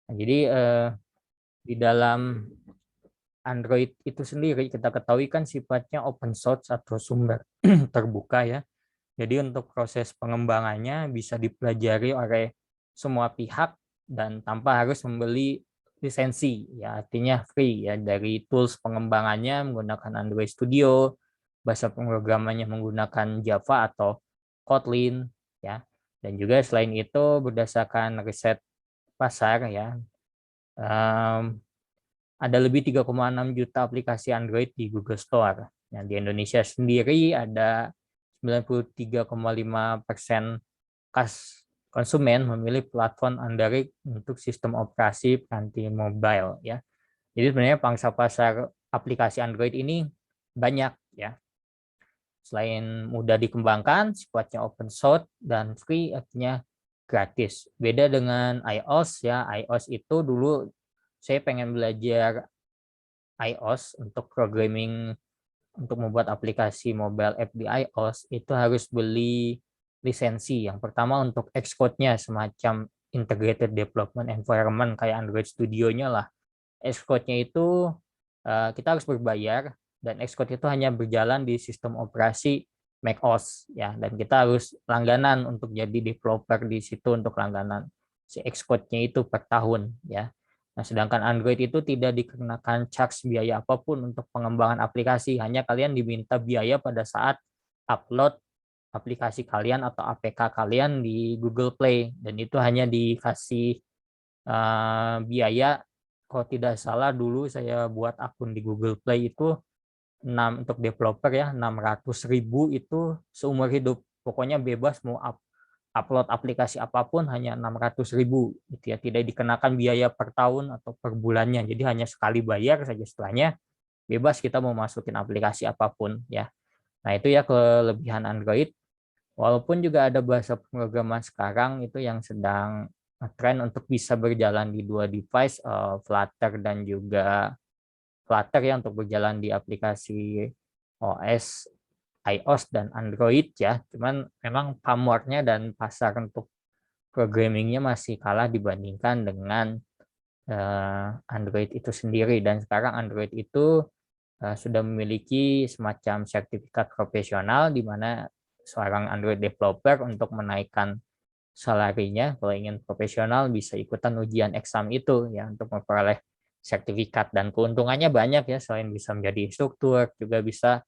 Nah, jadi di dalam Android itu sendiri kita ketahui kan sifatnya open source atau sumber terbuka ya. Jadi untuk proses pengembangannya bisa dipelajari oleh semua pihak dan tanpa harus membeli lisensi ya, artinya free ya, dari tools pengembangannya menggunakan Android Studio, bahasa pemrogramannya menggunakan Java atau Kotlin ya. Dan juga selain itu berdasarkan riset pasar ya, ada lebih 3,6 juta aplikasi Android di Google Store. Nah, di Indonesia sendiri ada 93,5% konsumen memilih platform Android untuk sistem operasi peranti mobile ya. Jadi sebenarnya pangsa pasar aplikasi Android ini banyak ya. Selain mudah dikembangkan, sifatnya open source dan free, artinya gratis. Beda dengan iOS ya. iOS itu dulu saya pengen belajar iOS untuk programming, untuk membuat aplikasi mobile app di iOS itu harus beli lisensi. Yang pertama untuk Xcode-nya, semacam integrated development environment kayak Android Studio-nya lah. Xcode-nya itu kita harus berbayar, dan Xcode itu hanya berjalan di sistem operasi macOS ya, dan kita harus langganan untuk jadi developer di situ, untuk langganan si Xcode-nya itu per tahun ya. Nah, sedangkan Android itu tidak dikenakan charge biaya apapun untuk pengembangan aplikasi, hanya kalian diminta biaya pada saat upload aplikasi kalian atau APK kalian di Google Play, dan itu hanya dikasih biaya, kalau tidak salah dulu saya buat akun di Google Play itu 6 untuk developer ya, 600.000 itu seumur hidup. Pokoknya bebas mau upload aplikasi apapun hanya 600.000 gitu ya, tidak dikenakan biaya per tahun atau per bulannya. Jadi hanya sekali bayar saja, setelahnya bebas kita mau masukin aplikasi apapun ya. Nah, itu ya kelebihan Android. Walaupun juga ada bahasa pemrograman sekarang itu yang sedang tren untuk bisa berjalan di dua device, Flutter dan juga Flutter ya, untuk berjalan di aplikasi OS, iOS dan Android ya. Cuman memang pamornya dan pasar untuk programmingnya masih kalah dibandingkan dengan Android itu sendiri. Dan sekarang Android itu sudah memiliki semacam sertifikat profesional, di mana seorang Android developer untuk menaikkan salarinya, kalau ingin profesional, bisa ikutan ujian eksam itu ya, untuk memperoleh sertifikat. Dan keuntungannya banyak ya, selain bisa menjadi instruktur juga bisa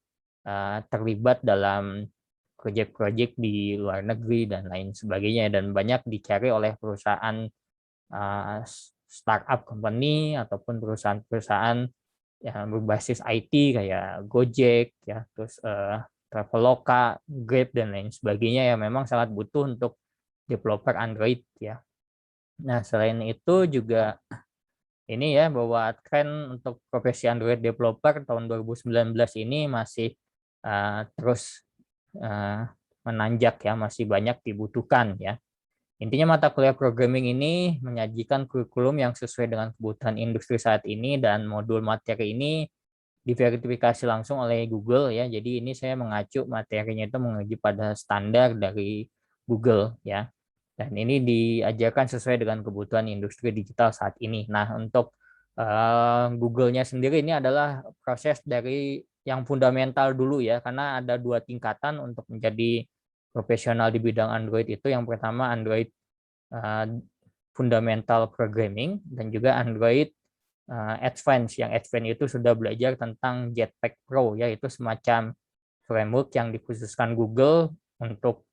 terlibat dalam proyek-proyek di luar negeri dan lain sebagainya, dan banyak dicari oleh perusahaan startup company ataupun perusahaan-perusahaan yang berbasis IT kayak Gojek ya, terus Traveloka, Grab dan lain sebagainya, yang memang sangat butuh untuk developer Android ya. Nah, selain itu juga ini ya, bahwa tren untuk profesi Android developer tahun 2019 ini masih terus uh, menanjak ya, masih banyak dibutuhkan ya. Intinya mata kuliah programming ini menyajikan kurikulum yang sesuai dengan kebutuhan industri saat ini, dan modul materi ini diverifikasi langsung oleh Google ya. Jadi ini saya mengacu materinya itu mengacu pada standar dari Google ya. Dan ini diajarkan sesuai dengan kebutuhan industri digital saat ini. Nah, untuk Google-nya sendiri ini adalah proses dari yang fundamental dulu ya, karena ada dua tingkatan untuk menjadi profesional di bidang Android itu. Yang pertama Android uh, fundamental programming, dan juga Android Advance. Yang Advance itu sudah belajar tentang Jetpack Pro, yaitu semacam framework yang dikhususkan Google untuk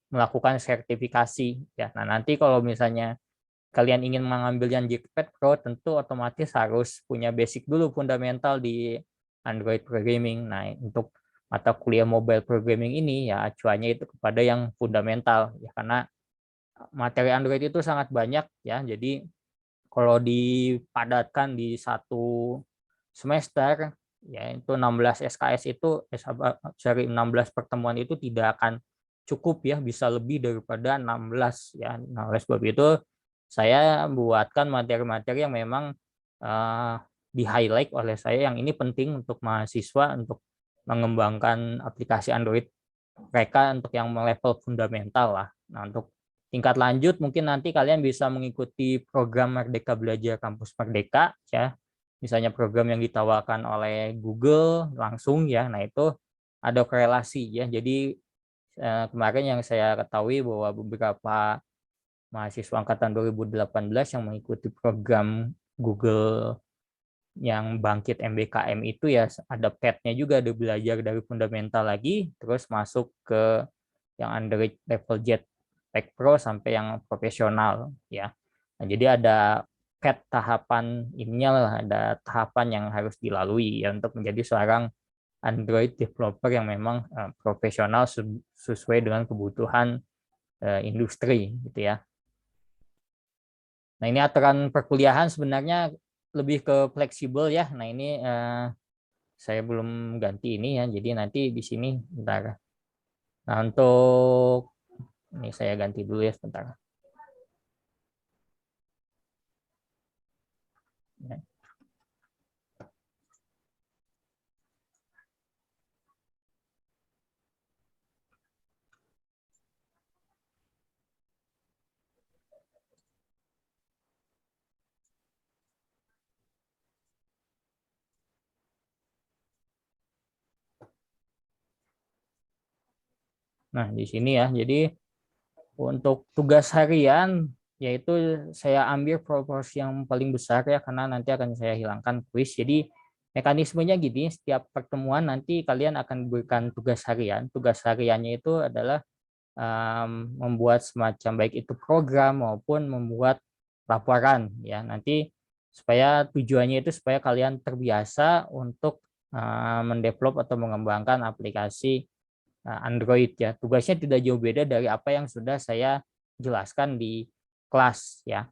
melakukan sertifikasi ya. Nah, nanti kalau misalnya kalian ingin mengambil yang Jetpack Pro, tentu otomatis harus punya basic dulu fundamental di Android programming. Nah, untuk mata kuliah mobile programming ini ya acuannya itu kepada yang fundamental ya, karena materi Android itu sangat banyak ya. Jadi kalau dipadatkan di satu semester ya, itu 16 SKS itu, seri 16 pertemuan itu tidak akan cukup ya, bisa lebih daripada 16 ya. Nah, oleh sebab itu saya buatkan materi-materi yang memang di-highlight oleh saya, yang ini penting untuk mahasiswa untuk mengembangkan aplikasi Android mereka untuk yang level fundamental lah. Nah, untuk tingkat lanjut mungkin nanti kalian bisa mengikuti program Merdeka Belajar Kampus Merdeka ya. Misalnya program yang ditawarkan oleh Google langsung ya. Nah, itu ada korelasi ya. Jadi kemarin yang saya ketahui bahwa beberapa mahasiswa angkatan 2018 yang mengikuti program Google yang bangkit MBKM itu ya ada PET-nya juga, ada belajar dari fundamental lagi, terus masuk ke yang Android level Jetpack Pro sampai yang profesional ya. Nah, jadi ada PET tahapan ininya lah, ada tahapan yang harus dilalui ya untuk menjadi seorang Android developer yang memang profesional sesuai dengan kebutuhan industri gitu ya. Nah, ini aturan perkuliahan sebenarnya lebih ke fleksibel ya. Nah, ini saya belum ganti ini ya. Jadi nanti di sini bentar. Nah, untuk ini saya ganti dulu ya sebentar. Nah, di sini ya. Jadi untuk tugas harian yaitu saya ambil proporsi yang paling besar ya karena nanti akan saya hilangkan kuis. Jadi mekanismenya gini, setiap pertemuan nanti kalian akan diberikan tugas harian. Tugas hariannya itu adalah membuat semacam baik itu program maupun membuat laporan ya. Nanti supaya tujuannya itu supaya kalian terbiasa untuk mendevelop atau mengembangkan aplikasi Android ya. Tugasnya tidak jauh beda dari apa yang sudah saya jelaskan di kelas ya.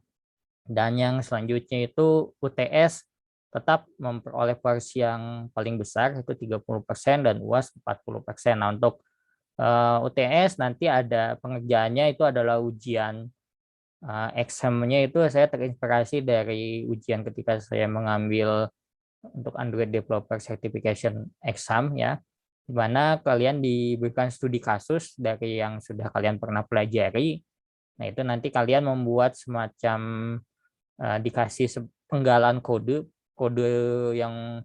Dan yang selanjutnya itu UTS tetap memperoleh porsi yang paling besar itu 30% dan UAS 40%. Nah, untuk UTS nanti ada pengerjaannya itu adalah ujian examnya itu saya terinspirasi dari ujian ketika saya mengambil untuk Android Developer Certification Exam ya, di mana kalian diberikan studi kasus dari yang sudah kalian pernah pelajari. Nah, itu nanti kalian membuat semacam dikasih penggalan kode, kode yang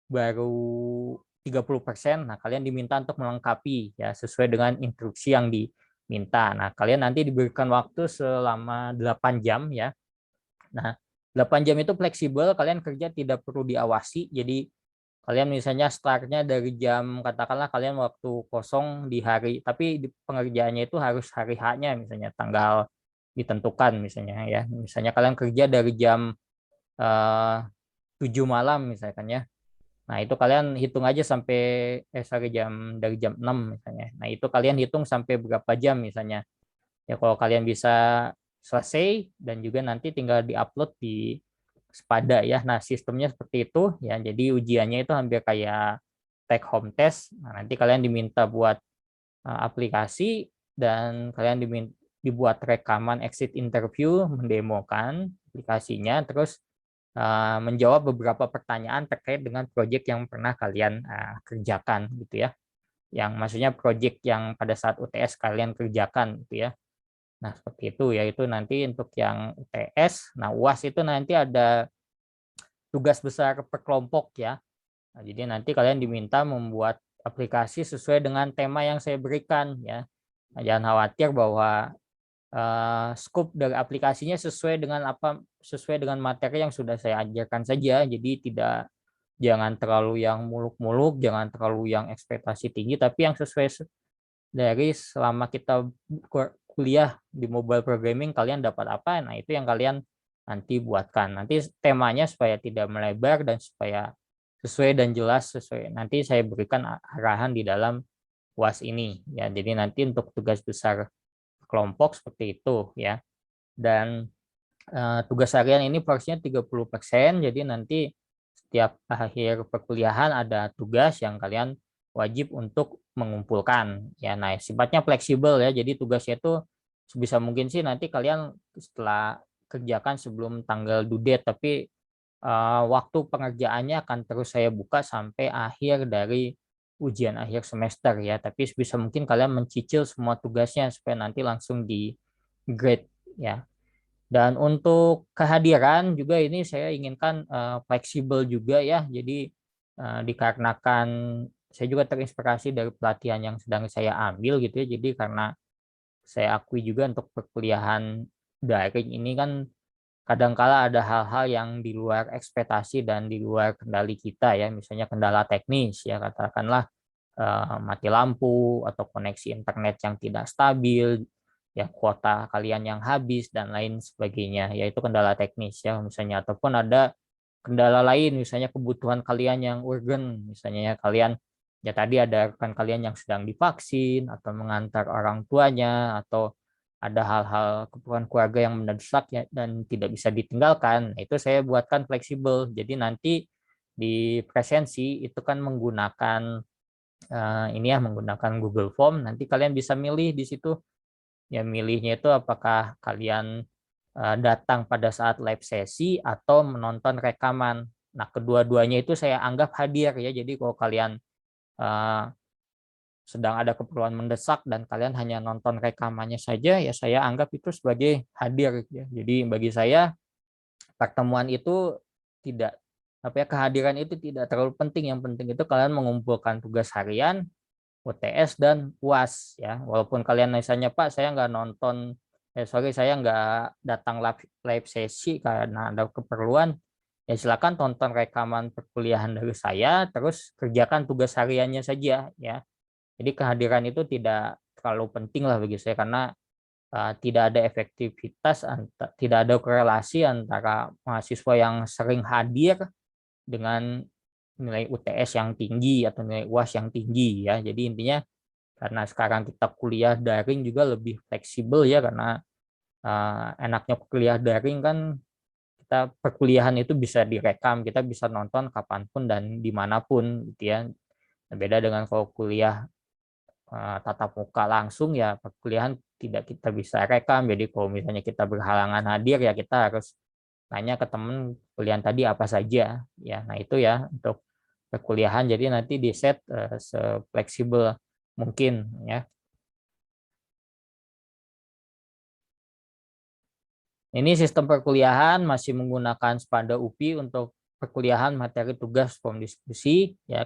baru 30%. Nah, kalian diminta untuk melengkapi ya sesuai dengan instruksi yang diminta. Nah, kalian nanti diberikan waktu selama 8 jam ya. Nah, 8 jam itu fleksibel, kalian kerja tidak perlu diawasi. Jadi kalian misalnya startnya dari jam, katakanlah kalian waktu kosong di hari, tapi pengerjaannya itu harus hari H-nya, misalnya tanggal ditentukan misalnya ya. Misalnya kalian kerja dari jam 7 malam misalkan ya. Nah, itu kalian hitung aja sampai sorry, dari jam 6 misalnya. Nah, itu kalian hitung sampai berapa jam misalnya. Ya, kalau kalian bisa selesai dan juga nanti tinggal diupload di Spada ya. Nah, sistemnya seperti itu ya. Jadi ujiannya itu hampir kayak take home test. Nah, nanti kalian diminta buat aplikasi dan kalian dibuat rekaman exit interview, mendemokan aplikasinya, terus menjawab beberapa pertanyaan terkait dengan proyek yang pernah kalian kerjakan gitu ya. Yang maksudnya proyek yang pada saat UTS kalian kerjakan gitu ya. Nah, seperti itu yaitu nanti untuk yang UTS. Nah, UAS itu nanti ada tugas besar per kelompok ya. Nah, jadi nanti kalian diminta membuat aplikasi sesuai dengan tema yang saya berikan ya. Nah, jangan khawatir bahwa scope dari aplikasinya sesuai dengan materi yang sudah saya ajarkan saja. Jadi jangan terlalu yang muluk-muluk, jangan terlalu yang ekspektasi tinggi, tapi yang sesuai dari selama kita kuliah di mobile programming kalian dapat apa, nah itu yang kalian nanti buatkan. Nanti temanya supaya tidak melebar dan supaya sesuai dan jelas sesuai. Nanti saya berikan arahan di dalam UAS ini ya. Jadi nanti untuk tugas besar kelompok seperti itu ya. Dan tugas harian ini porsinya 30%, jadi nanti setiap akhir perkuliahan ada tugas yang kalian wajib untuk mengumpulkan ya. Nah, sifatnya fleksibel ya. Jadi tugasnya itu sebisa mungkin sih nanti kalian setelah kerjakan sebelum tanggal due date, tapi waktu pengerjaannya akan terus saya buka sampai akhir dari ujian akhir semester ya. Tapi sebisa mungkin kalian mencicil semua tugasnya supaya nanti langsung grade ya. Dan untuk kehadiran juga ini saya inginkan fleksibel juga ya. Jadi dikarenakan saya juga terinspirasi dari pelatihan yang sedang saya ambil gitu ya. Jadi karena saya akui juga untuk perkuliahan daring ini kan kadangkala ada hal-hal yang di luar ekspektasi dan di luar kendali kita ya. Misalnya kendala teknis ya, katakanlah mati lampu atau koneksi internet yang tidak stabil, ya kuota kalian yang habis dan lain sebagainya, yaitu kendala teknis ya misalnya, ataupun ada kendala lain misalnya kebutuhan kalian yang urgent, misalnya ya kalian ya tadi ada rekan kalian yang sedang divaksin atau mengantar orang tuanya atau ada hal-hal keperluan keluarga yang mendesak ya dan tidak bisa ditinggalkan. Nah, itu saya buatkan fleksibel. Jadi nanti di presensi itu kan menggunakan ini ya menggunakan Google Form, nanti kalian bisa milih di situ. Ya milihnya itu apakah kalian datang pada saat live sesi atau menonton rekaman. Nah, kedua-duanya itu saya anggap hadir ya. Jadi kalau kalian eh, sedang ada keperluan mendesak dan kalian hanya nonton rekamannya saja, ya saya anggap itu sebagai hadir ya. Jadi bagi saya pertemuan itu tidak apa ya, kehadiran itu tidak terlalu penting. Yang penting itu kalian mengumpulkan tugas harian, UTS dan UAS ya. Walaupun kalian misalnya Pak saya nggak nonton, sorry saya nggak datang live sesi karena ada keperluan, ya silakan tonton rekaman perkuliahan dari saya, terus kerjakan tugas hariannya saja ya. Jadi kehadiran itu tidak terlalu penting lah bagi saya karena tidak ada efektivitas, tidak ada korelasi antara mahasiswa yang sering hadir dengan nilai UTS yang tinggi atau nilai UAS yang tinggi ya. Jadi intinya karena sekarang kita kuliah daring juga lebih fleksibel ya karena enaknya kuliah daring kan kita perkuliahan itu bisa direkam, kita bisa nonton kapanpun dan dimanapun gitu ya. Beda dengan kalau kuliah tatap muka langsung ya perkuliahan tidak kita bisa rekam. Jadi kalau misalnya kita berhalangan hadir ya kita harus tanya ke teman kuliah tadi apa saja ya. Nah itu ya untuk perkuliahan, jadi nanti di set sefleksibel mungkin ya. Ini sistem perkuliahan masih menggunakan Spada UPI untuk perkuliahan materi tugas form diskusi ya.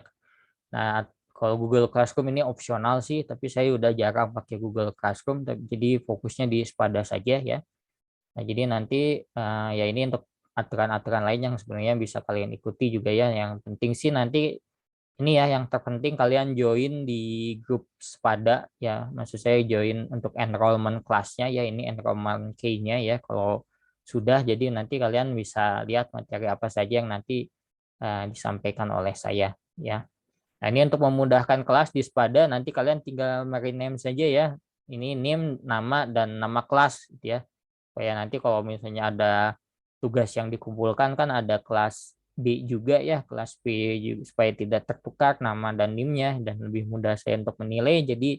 Nah, kalau Google Classroom ini opsional sih, tapi saya udah jarang pakai Google Classroom, jadi fokusnya di Spada saja ya. Nah, jadi nanti ya ini untuk aturan-aturan lain yang sebenarnya bisa kalian ikuti juga ya. Yang penting sih nanti ini ya yang terpenting kalian join di grup Spada ya. Maksud saya join untuk enrollment kelasnya ya, ini enrollment key-nya ya. Kalau sudah jadi nanti kalian bisa lihat materi apa saja yang nanti disampaikan oleh saya ya. Nah, ini untuk memudahkan kelas di Spada nanti kalian tinggal rename saja ya. Ini name, nama dan nama kelas gitu ya. Supaya nanti kalau misalnya ada tugas yang dikumpulkan kan ada kelas B juga ya, kelas B supaya tidak tertukar nama dan NIM-nya dan lebih mudah saya untuk menilai. Jadi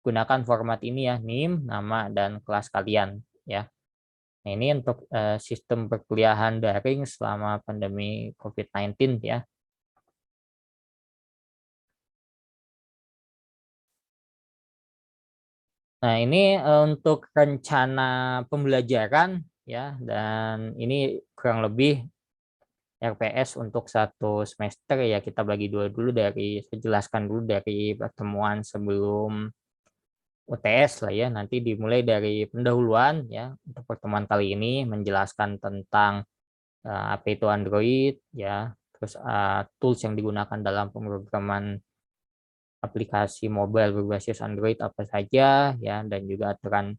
gunakan format ini ya, NIM, nama dan kelas kalian ya. Nah, ini untuk sistem perkuliahan daring selama pandemi COVID-19 ya. Nah, ini untuk rencana pembelajaran ya, dan ini kurang lebih RPS untuk satu semester ya kita bagi dua dulu, dari saya jelaskan dulu dari pertemuan sebelum UTS lah ya. Nanti dimulai dari pendahuluan ya, untuk pertemuan kali ini menjelaskan tentang apa itu Android ya, terus tools yang digunakan dalam pemrograman aplikasi mobile berbasis Android apa saja ya, dan juga aturan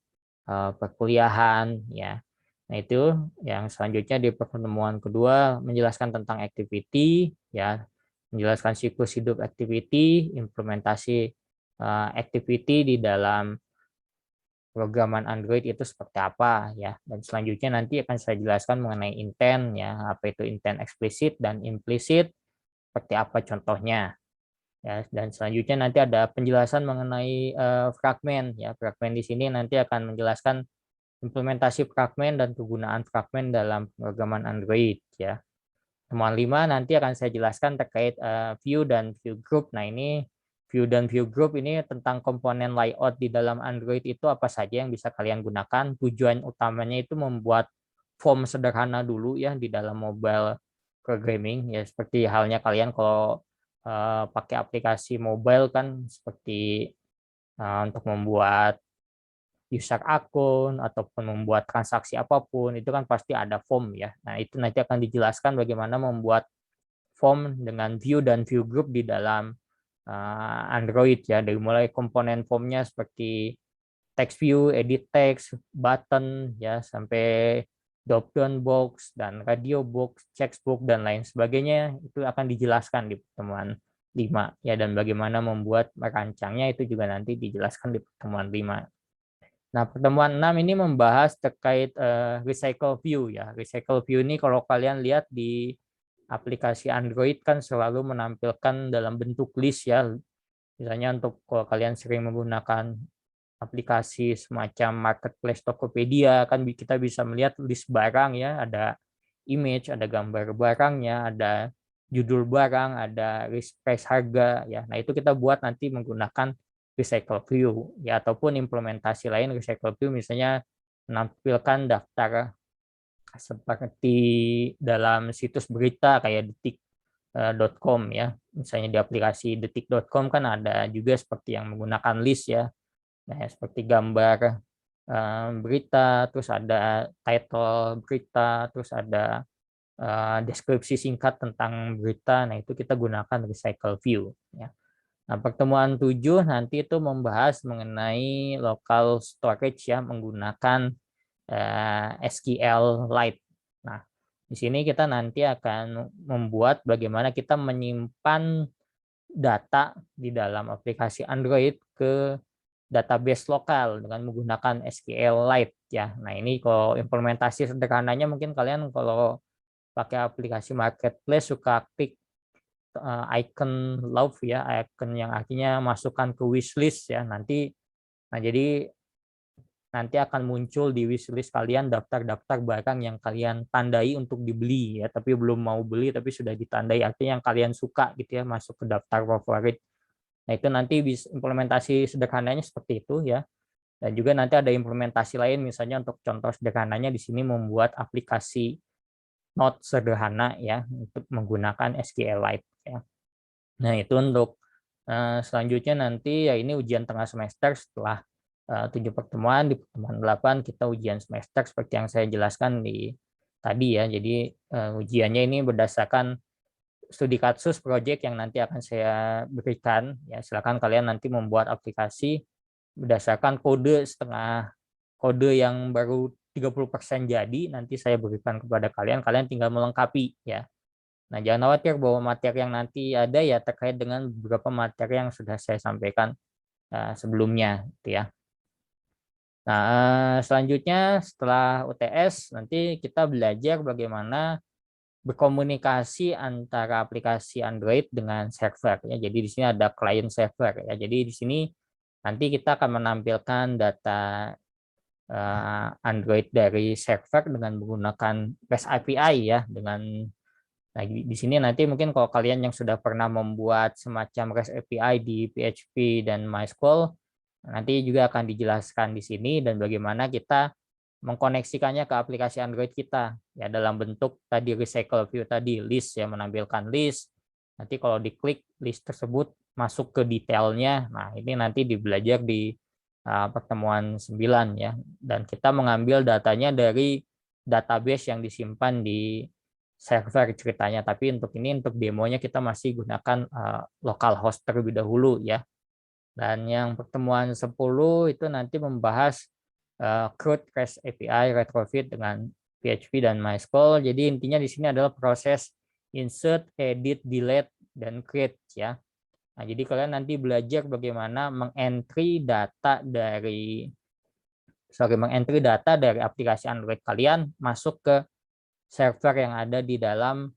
perkuliahan ya. Nah, itu yang selanjutnya di pertemuan kedua menjelaskan tentang activity ya, menjelaskan siklus hidup activity, implementasi activity di dalam programan Android itu seperti apa ya. Dan selanjutnya nanti akan saya jelaskan mengenai intent ya, apa itu intent eksplisit dan implisit, seperti apa contohnya. Ya, dan selanjutnya nanti ada penjelasan mengenai fragmen ya. Fragmen di sini nanti akan menjelaskan implementasi fragmen dan kegunaan fragmen dalam pemrograman Android ya. Temuan 5 nanti akan saya jelaskan terkait view dan view group. Nah, ini view dan view group ini tentang komponen layout di dalam Android itu apa saja yang bisa kalian gunakan. Tujuan utamanya itu membuat form sederhana dulu ya di dalam mobile programming ya, seperti halnya kalian kalau pakai aplikasi mobile kan seperti untuk membuat user akun ataupun membuat transaksi apapun itu kan pasti ada form ya. Nah, itu nanti akan dijelaskan bagaimana membuat form dengan view dan view group di dalam Android ya, dari mulai komponen formnya seperti text view, edit text, button ya, sampai drop down box dan radio box, text box dan lain sebagainya itu akan dijelaskan di pertemuan 5 ya, dan bagaimana membuat merancangnya itu juga nanti dijelaskan di pertemuan 5. Nah, pertemuan 6 ini membahas terkait recycle view ya. Recycle view ini kalau kalian lihat di aplikasi Android kan selalu menampilkan dalam bentuk list ya. Misalnya untuk kalau kalian sering menggunakan aplikasi semacam marketplace Tokopedia kan kita bisa melihat list barang ya, ada image, ada gambar barangnya, ada judul barang, ada list price harga ya. Nah, itu kita buat nanti menggunakan recycle view ya, ataupun implementasi lain recycle view misalnya menampilkan daftar seperti dalam situs berita kayak detik.com ya. Misalnya di aplikasi detik.com kan ada juga seperti yang menggunakan list ya. Nah, seperti gambar berita, terus ada title berita, terus ada deskripsi singkat tentang berita. Nah, itu kita gunakan recycle view ya. Nah, pertemuan 7 nanti itu membahas mengenai local storage ya, menggunakan SQLite. Nah, di sini kita nanti akan membuat bagaimana kita menyimpan data di dalam aplikasi Android ke database lokal dengan menggunakan SQLite ya. Nah, ini kalau implementasi sederhananya mungkin kalian kalau pakai aplikasi marketplace suka klik icon love ya, icon yang artinya masukkan ke wishlist ya. Jadi nanti akan muncul di wishlist kalian daftar-daftar barang yang kalian tandai untuk dibeli ya, tapi belum mau beli tapi sudah ditandai, artinya yang kalian suka gitu ya, masuk ke daftar favorit. Nah, itu nanti bisa implementasi sederhananya seperti itu ya. Dan juga nanti ada implementasi lain misalnya untuk contoh sederhananya di sini membuat aplikasi note sederhana ya untuk menggunakan SQLite ya. Nah, itu untuk selanjutnya nanti ya, ini ujian tengah semester setelah 7 pertemuan. Di pertemuan 8 kita ujian semester seperti yang saya jelaskan di tadi ya. Jadi ujiannya ini berdasarkan studi kasus project yang nanti akan saya berikan ya. Silakan kalian nanti membuat aplikasi berdasarkan kode yang baru 30% jadi nanti saya berikan kepada kalian, kalian tinggal melengkapi ya. Nah, jangan khawatir bahwa materi yang nanti ada ya terkait dengan beberapa materi yang sudah saya sampaikan sebelumnya gitu ya. Nah, selanjutnya setelah UTS nanti kita belajar bagaimana berkomunikasi antara aplikasi Android dengan server ya. Jadi di sini ada client server ya. Jadi di sini nanti kita akan menampilkan data Android dari server dengan menggunakan REST API ya. Nah, di sini nanti mungkin kalau kalian yang sudah pernah membuat semacam REST API di PHP dan MySQL, nanti juga akan dijelaskan di sini dan bagaimana kita mengkoneksikannya ke aplikasi Android kita ya, dalam bentuk tadi recycle view tadi, list ya, menampilkan list. Nanti kalau diklik list tersebut masuk ke detailnya. Nah, ini nanti dibelajar di pertemuan 9 ya, dan kita mengambil datanya dari database yang disimpan di server ceritanya, tapi untuk demonya kita masih gunakan localhost terlebih dahulu ya. Dan yang pertemuan 10 itu nanti membahas CRUD REST API retrofit dengan PHP dan MySQL. Jadi intinya di sini adalah proses insert, edit, delete, dan create ya. Nah, jadi kalian nanti belajar bagaimana mengentry data dari aplikasi Android kalian masuk ke server yang ada di dalam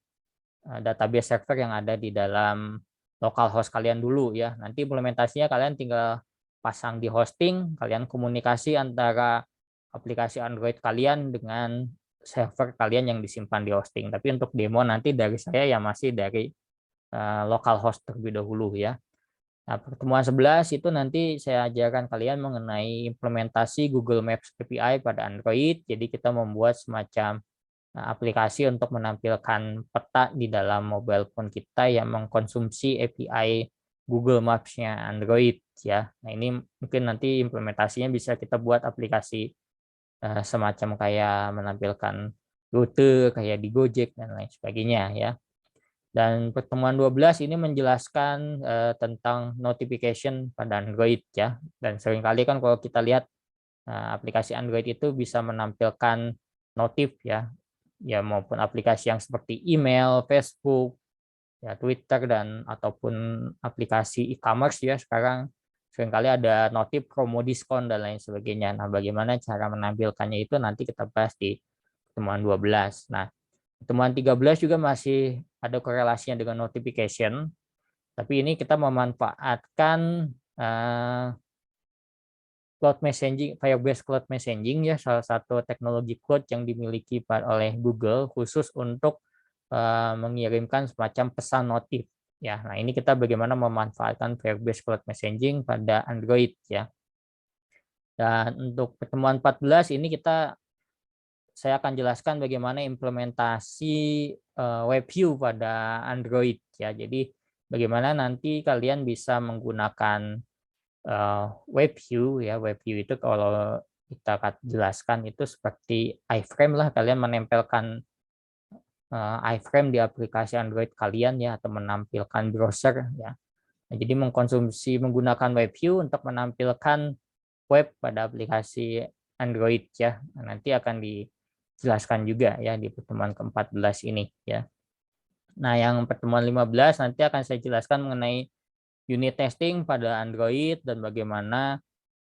database server yang ada di dalam localhost kalian dulu ya. Nanti implementasinya kalian tinggal pasang di hosting, kalian komunikasi antara aplikasi Android kalian dengan server kalian yang disimpan di hosting. Tapi untuk demo nanti dari saya ya masih dari localhost terlebih dahulu ya. Nah, pertemuan 11 itu nanti saya ajarkan kalian mengenai implementasi Google Maps API pada Android. Jadi kita membuat semacam aplikasi untuk menampilkan peta di dalam mobile phone kita yang mengkonsumsi API Google Maps-nya Android ya. Nah, ini mungkin nanti implementasinya bisa kita buat aplikasi semacam kayak menampilkan rute kayak di Gojek dan lain sebagainya ya. Dan pertemuan 12 ini menjelaskan tentang notification pada Android ya. Dan seringkali kan kalau kita lihat aplikasi Android itu bisa menampilkan notif ya, ya maupun aplikasi yang seperti email, Facebook, ya Twitter dan ataupun aplikasi e-commerce ya sekarang seringkali ada notif promo diskon dan lain sebagainya. Nah, bagaimana cara menampilkannya itu nanti kita bahas di pertemuan 12. Nah, pertemuan 13 juga masih ada korelasinya dengan notification, tapi ini kita memanfaatkan cloud messaging, Firebase Cloud Messaging ya, salah satu teknologi cloud yang dimiliki oleh Google khusus untuk mengirimkan semacam pesan notif ya. Nah, ini kita bagaimana memanfaatkan Firebase Cloud Messaging pada Android ya. Dan untuk pertemuan 14 ini saya akan jelaskan bagaimana implementasi web view pada Android ya. Jadi bagaimana nanti kalian bisa menggunakan web view ya. Web view itu kalau kita jelaskan itu seperti iframe lah, kalian menempelkan iframe di aplikasi Android kalian ya, atau menampilkan browser ya. Nah, jadi menggunakan web view untuk menampilkan web pada aplikasi Android ya. Nah, nanti akan dijelaskan juga ya di pertemuan ke-14 ini ya. Nah, yang pertemuan 15 nanti akan saya jelaskan mengenai unit testing pada Android dan bagaimana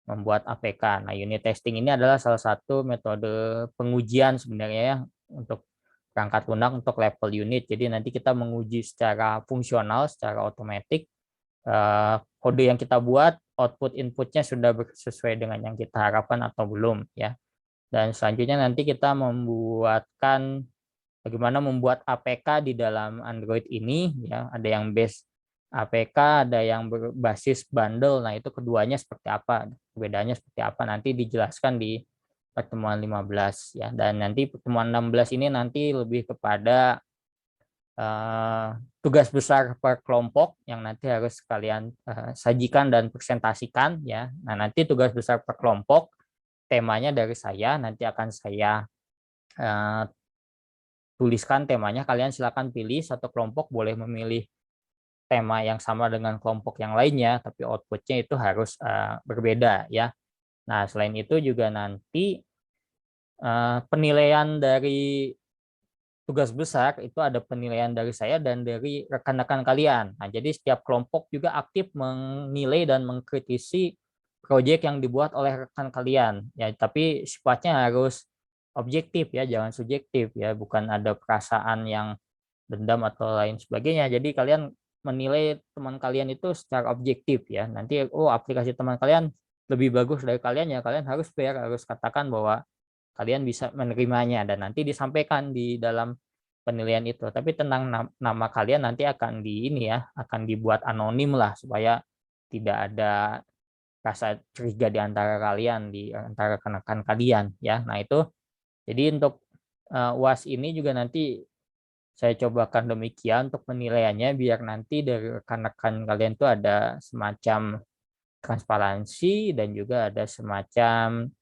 membuat APK. Nah, unit testing ini adalah salah satu metode pengujian sebenarnya ya untuk perangkat lunak untuk level unit. Jadi nanti kita menguji secara fungsional, secara otomatis kode yang kita buat, output inputnya sudah sesuai dengan yang kita harapkan atau belum ya. Dan selanjutnya nanti kita membuatkan bagaimana membuat APK di dalam Android ini ya. Ada yang base APK, ada yang berbasis bundle. Nah, itu keduanya seperti apa? Bedanya seperti apa nanti dijelaskan di pertemuan 15 ya. Dan nanti pertemuan 16 ini nanti lebih kepada tugas besar per kelompok yang nanti harus kalian sajikan dan presentasikan ya. Nah, nanti tugas besar per kelompok temanya dari saya nanti akan saya tuliskan temanya, kalian silakan pilih, satu kelompok boleh memilih tema yang sama dengan kelompok yang lainnya, tapi outputnya itu harus berbeda ya. Nah, selain itu juga nanti penilaian dari tugas besar itu ada penilaian dari saya dan dari rekan-rekan kalian. Nah, jadi setiap kelompok juga aktif menilai dan mengkritisi proyek yang dibuat oleh rekan kalian. Ya, tapi sifatnya harus objektif ya, jangan subjektif ya, bukan ada perasaan yang dendam atau lain sebagainya. Jadi kalian menilai teman kalian itu secara objektif ya. Nanti aplikasi teman kalian lebih bagus dari kalian ya, kalian harus fair, harus katakan bahwa kalian bisa menerimanya dan nanti disampaikan di dalam penilaian itu. Tapi tentang nama kalian nanti akan akan dibuat anonim lah supaya tidak ada rasa curiga di antara kalian, di antara rekan-rekan kalian ya. Nah, itu jadi untuk UAS ini juga nanti saya cobakan demikian untuk penilaiannya biar nanti dari rekan-rekan kalian itu ada semacam transparansi dan juga ada semacam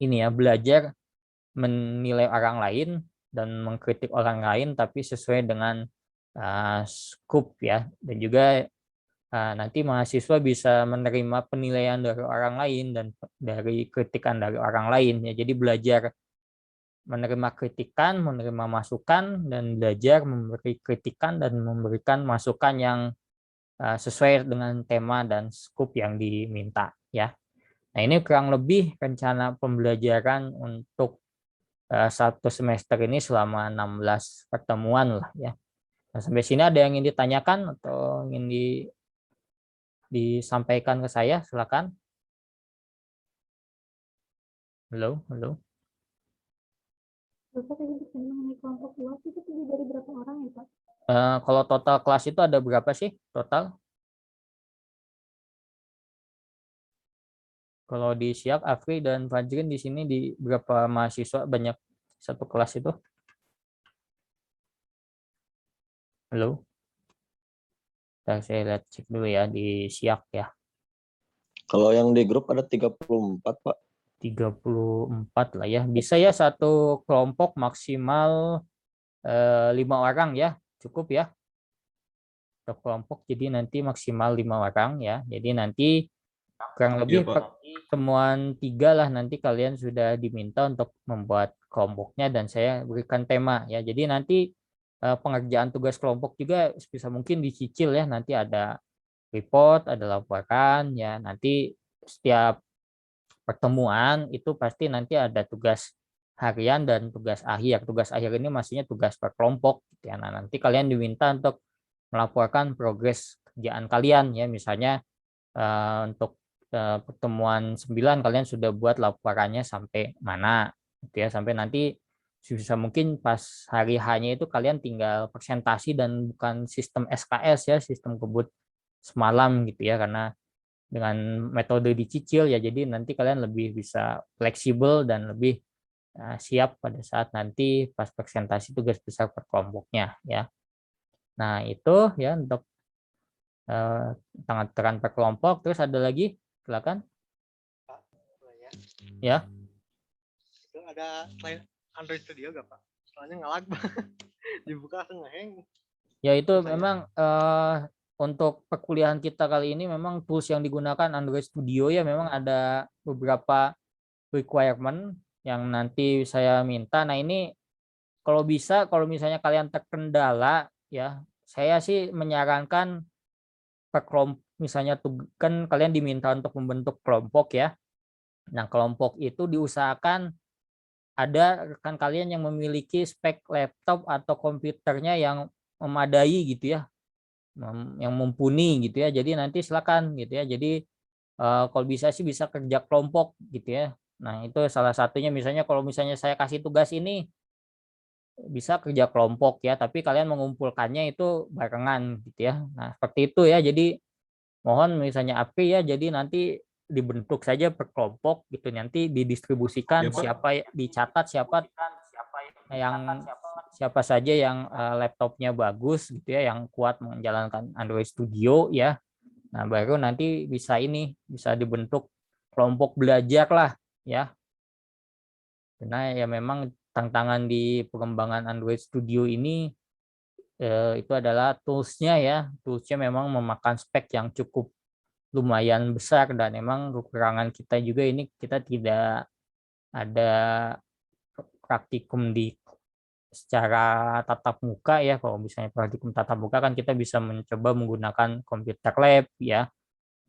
ini ya, belajar menilai orang lain dan mengkritik orang lain tapi sesuai dengan scope ya, dan juga nanti mahasiswa bisa menerima penilaian dari orang lain dan dari kritikan dari orang lain ya. Jadi belajar menerima kritikan, menerima masukan, dan belajar memberi kritikan dan memberikan masukan yang sesuai dengan tema dan scope yang diminta ya. Nah, ini kurang lebih rencana pembelajaran untuk satu semester ini selama 16 pertemuan lah ya. Nah, sampai sini ada yang ingin ditanyakan atau ingin disampaikan ke saya, silakan. Halo, halo. Bapak tadi mengenai kelompok luas itu terdiri dari berapa orang ya Pak? Kalau total kelas itu ada berapa sih total? Kalau di Siak, Afri dan Fajrin di sini di berapa mahasiswa banyak satu kelas itu? Halo? Ntar saya lihat cek dulu ya di Siak ya. Kalau yang di grup ada 34, Pak. 34 lah ya. Bisa ya satu kelompok maksimal 5 orang ya. Cukup ya. Satu kelompok jadi nanti maksimal 5 orang ya. Jadi nanti kurang lebih pertemuan 3 lah nanti kalian sudah diminta untuk membuat kelompoknya dan saya berikan tema ya. Jadi nanti pengerjaan tugas kelompok juga bisa mungkin dicicil ya. Nanti ada report, ada laporan ya. Nanti setiap pertemuan itu pasti nanti ada tugas harian dan tugas akhir. Tugas akhir ini maksudnya tugas per kelompok gitu ya. Nah, nanti kalian diminta untuk melaporkan progres kerjaan kalian ya. Misalnya untuk pertemuan 9 kalian sudah buat laporannya sampai mana gitu ya. Sampai nanti bisa mungkin pas hari hanya itu kalian tinggal presentasi dan bukan sistem SKS ya, sistem kebut semalam gitu ya, karena dengan metode dicicil ya, jadi nanti kalian lebih bisa fleksibel dan lebih siap pada saat nanti pas presentasi tugas besar per kelompoknya ya. Nah itu ya untuk tangan per kelompok. Terus ada lagi, silakan. Ya. Itu ada selain Android Studio gak Pak? Soalnya ngelag dibuka langsung ngeheng. Ya itu memang untuk perkuliahan kita kali ini memang tools yang digunakan Android Studio ya, memang ada beberapa requirement yang nanti saya minta. Nah ini kalau bisa, kalau misalnya kalian terkendala ya, saya sih menyarankan per kelompok, misalnya kan kalian diminta untuk membentuk kelompok ya. Nah kelompok itu diusahakan ada rekan kalian yang memiliki spek laptop atau komputernya yang memadai gitu ya, yang mumpuni gitu ya. Jadi nanti silakan gitu ya. Jadi kalau bisa sih bisa kerja kelompok gitu ya. Nah itu salah satunya, misalnya kalau misalnya saya kasih tugas ini bisa kerja kelompok ya, tapi kalian mengumpulkannya itu barengan gitu ya. Nah seperti itu ya. Jadi mohon misalnya API ya, jadi nanti dibentuk saja per kelompok gitu, nanti didistribusikan siapa dicatat siapa saja yang laptopnya bagus gitu ya, yang kuat menjalankan Android Studio ya. Nah, baru nanti bisa dibentuk kelompok belajar lah ya. Karena ya memang tantangan di pengembangan Android Studio ini itu adalah toolsnya ya. Toolsnya memang memakan spek yang cukup lumayan besar, dan memang kekurangan kita juga ini, kita tidak ada praktikum di secara tatap muka ya. Kalau misalnya praktikum tatap muka kan kita bisa mencoba menggunakan komputer lab ya,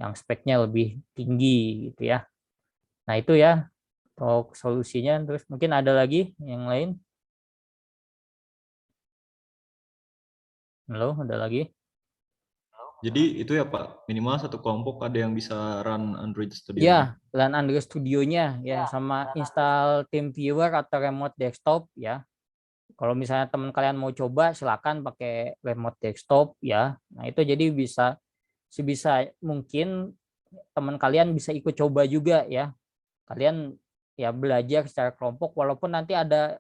yang speknya lebih tinggi gitu ya. Nah itu ya untuk solusinya. Terus mungkin ada lagi yang lain? Halo, ada lagi? Jadi itu ya Pak, minimal satu kelompok ada yang bisa run Android Studio. Ya, run Android Studio-nya ya, sama install TeamViewer atau remote desktop ya. Kalau misalnya teman kalian mau coba, silakan pakai remote desktop ya. Nah itu jadi bisa sebisa mungkin teman kalian bisa ikut coba juga ya. Kalian ya belajar secara kelompok, walaupun nanti ada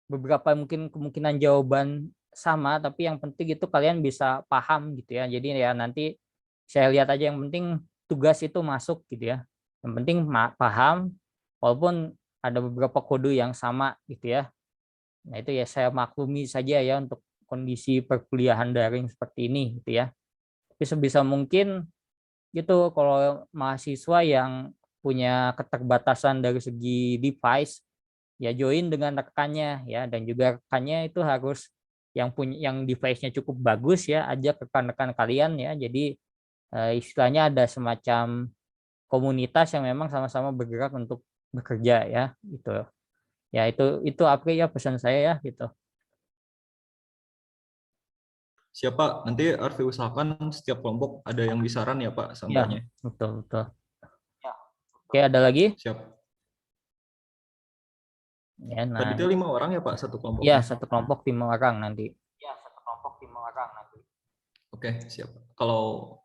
beberapa mungkin kemungkinan jawaban sama, tapi yang penting itu kalian bisa paham gitu ya. Jadi ya nanti saya lihat aja, yang penting tugas itu masuk gitu ya. Yang penting paham, walaupun ada beberapa kode yang sama gitu ya. Nah itu ya saya maklumi saja ya untuk kondisi perkuliahan daring seperti ini gitu ya. Tapi sebisa mungkin gitu, kalau mahasiswa yang punya keterbatasan dari segi device ya, join dengan rekannya ya, dan juga rekannya itu harus yang device-nya cukup bagus ya, ajak rekan-rekan kalian ya. Jadi istilahnya ada semacam komunitas yang memang sama-sama bergerak untuk bekerja ya gitu. Ya itu apa ya pesan saya ya gitu. Siapa nanti harus diusahakan setiap kelompok ada yang bisa run ya Pak, seenggaknya. Ya, betul. Oke, ada lagi? Siap. Ya, nah. Tadi itu 5 orang ya Pak satu kelompok? Ya, satu kelompok 5 orang nanti. Oke, siap. Kalau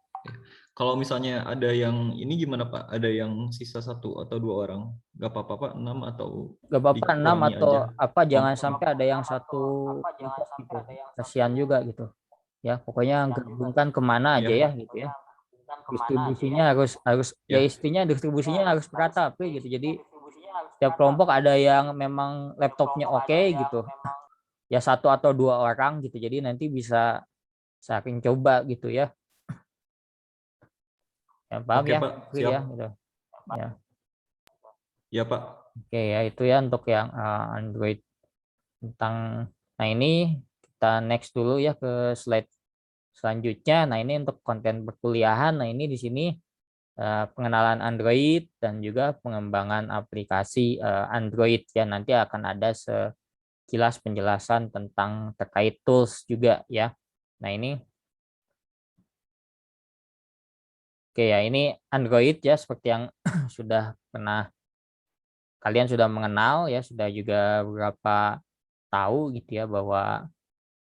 Kalau misalnya ada yang ini gimana Pak? Ada yang sisa 1 atau 2 orang? Gak apa-apa Pak, 6 atau Gak apa-apa 6 dikurangi atau aja? apa, jangan Oh, sampai ada yang satu ikut gitu. Kasihan juga gitu. Ya, pokoknya gabungkan kemana aja ya ya, gitu ya. Distribusinya harus ya, ya. istrinya distribusinya harus merata gitu. Jadi setiap kelompok ada yang memang laptopnya oke gitu. Ya satu atau 2 orang gitu. Jadi nanti bisa saling coba gitu ya. Ya paham Oke ya, Pak, Will siap. ya gitu. Ya. Ya Pak. Oke ya, itu ya untuk yang Android tentang, nah ini kita next dulu ya ke slide selanjutnya. Nah ini untuk konten perkuliahan. Nah ini di sini pengenalan Android dan juga pengembangan aplikasi Android ya. Nanti akan ada sekilas penjelasan tentang terkait tools juga ya. Nah ini oke ya, ini Android ya seperti yang sudah pernah kalian sudah mengenal ya, sudah juga beberapa tahu gitu ya bahwa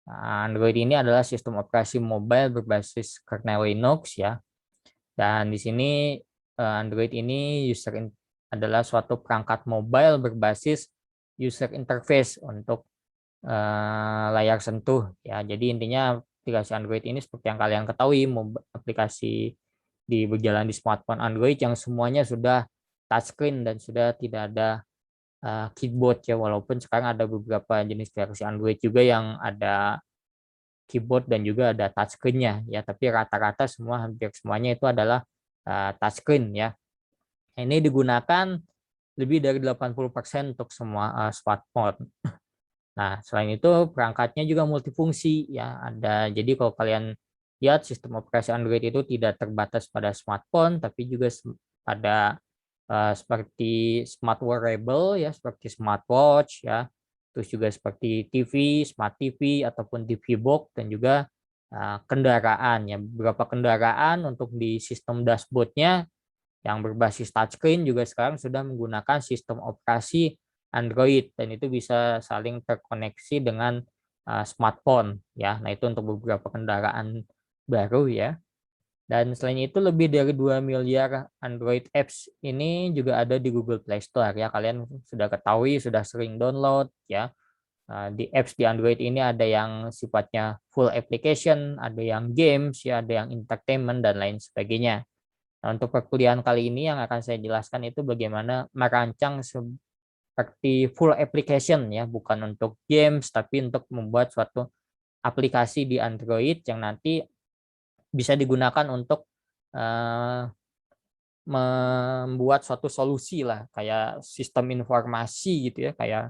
Android ini adalah sistem operasi mobile berbasis kernel Linux ya. Dan di sini Android ini adalah suatu perangkat mobile berbasis user interface untuk layar sentuh ya. Jadi intinya aplikasi Android ini seperti yang kalian ketahui, aplikasi berjalan di smartphone Android yang semuanya sudah touchscreen dan sudah tidak ada keyboard ya. Walaupun sekarang ada beberapa jenis versi Android juga yang ada keyboard dan juga ada touchscreen-nya ya, tapi rata-rata hampir semuanya itu adalah touchscreen ya. Ini digunakan lebih dari 80% untuk semua smartphone. Nah, selain itu perangkatnya juga multifungsi ya. Jadi kalau kalian lihat sistem operasi Android itu tidak terbatas pada smartphone, tapi juga pada seperti smart wearable ya, seperti smartwatch ya. Terus juga seperti TV, smart TV ataupun TV box dan juga kendaraan ya. Beberapa kendaraan untuk di sistem dashboardnya yang berbasis touchscreen juga sekarang sudah menggunakan sistem operasi Android dan itu bisa saling terkoneksi dengan smartphone ya. Nah, itu untuk beberapa kendaraan baru ya. Dan selain itu lebih dari 2 miliar Android apps ini juga ada di Google Play Store ya. Kalian sudah ketahui, sudah sering download ya. Di apps di Android ini ada yang sifatnya full application, ada yang games ya, ada yang entertainment dan lain sebagainya. Nah, untuk perkuliahan kali ini yang akan saya jelaskan itu bagaimana merancang seperti full application ya, bukan untuk games tapi untuk membuat suatu aplikasi di Android yang nanti bisa digunakan untuk membuat suatu solusi lah, kayak sistem informasi gitu ya, kayak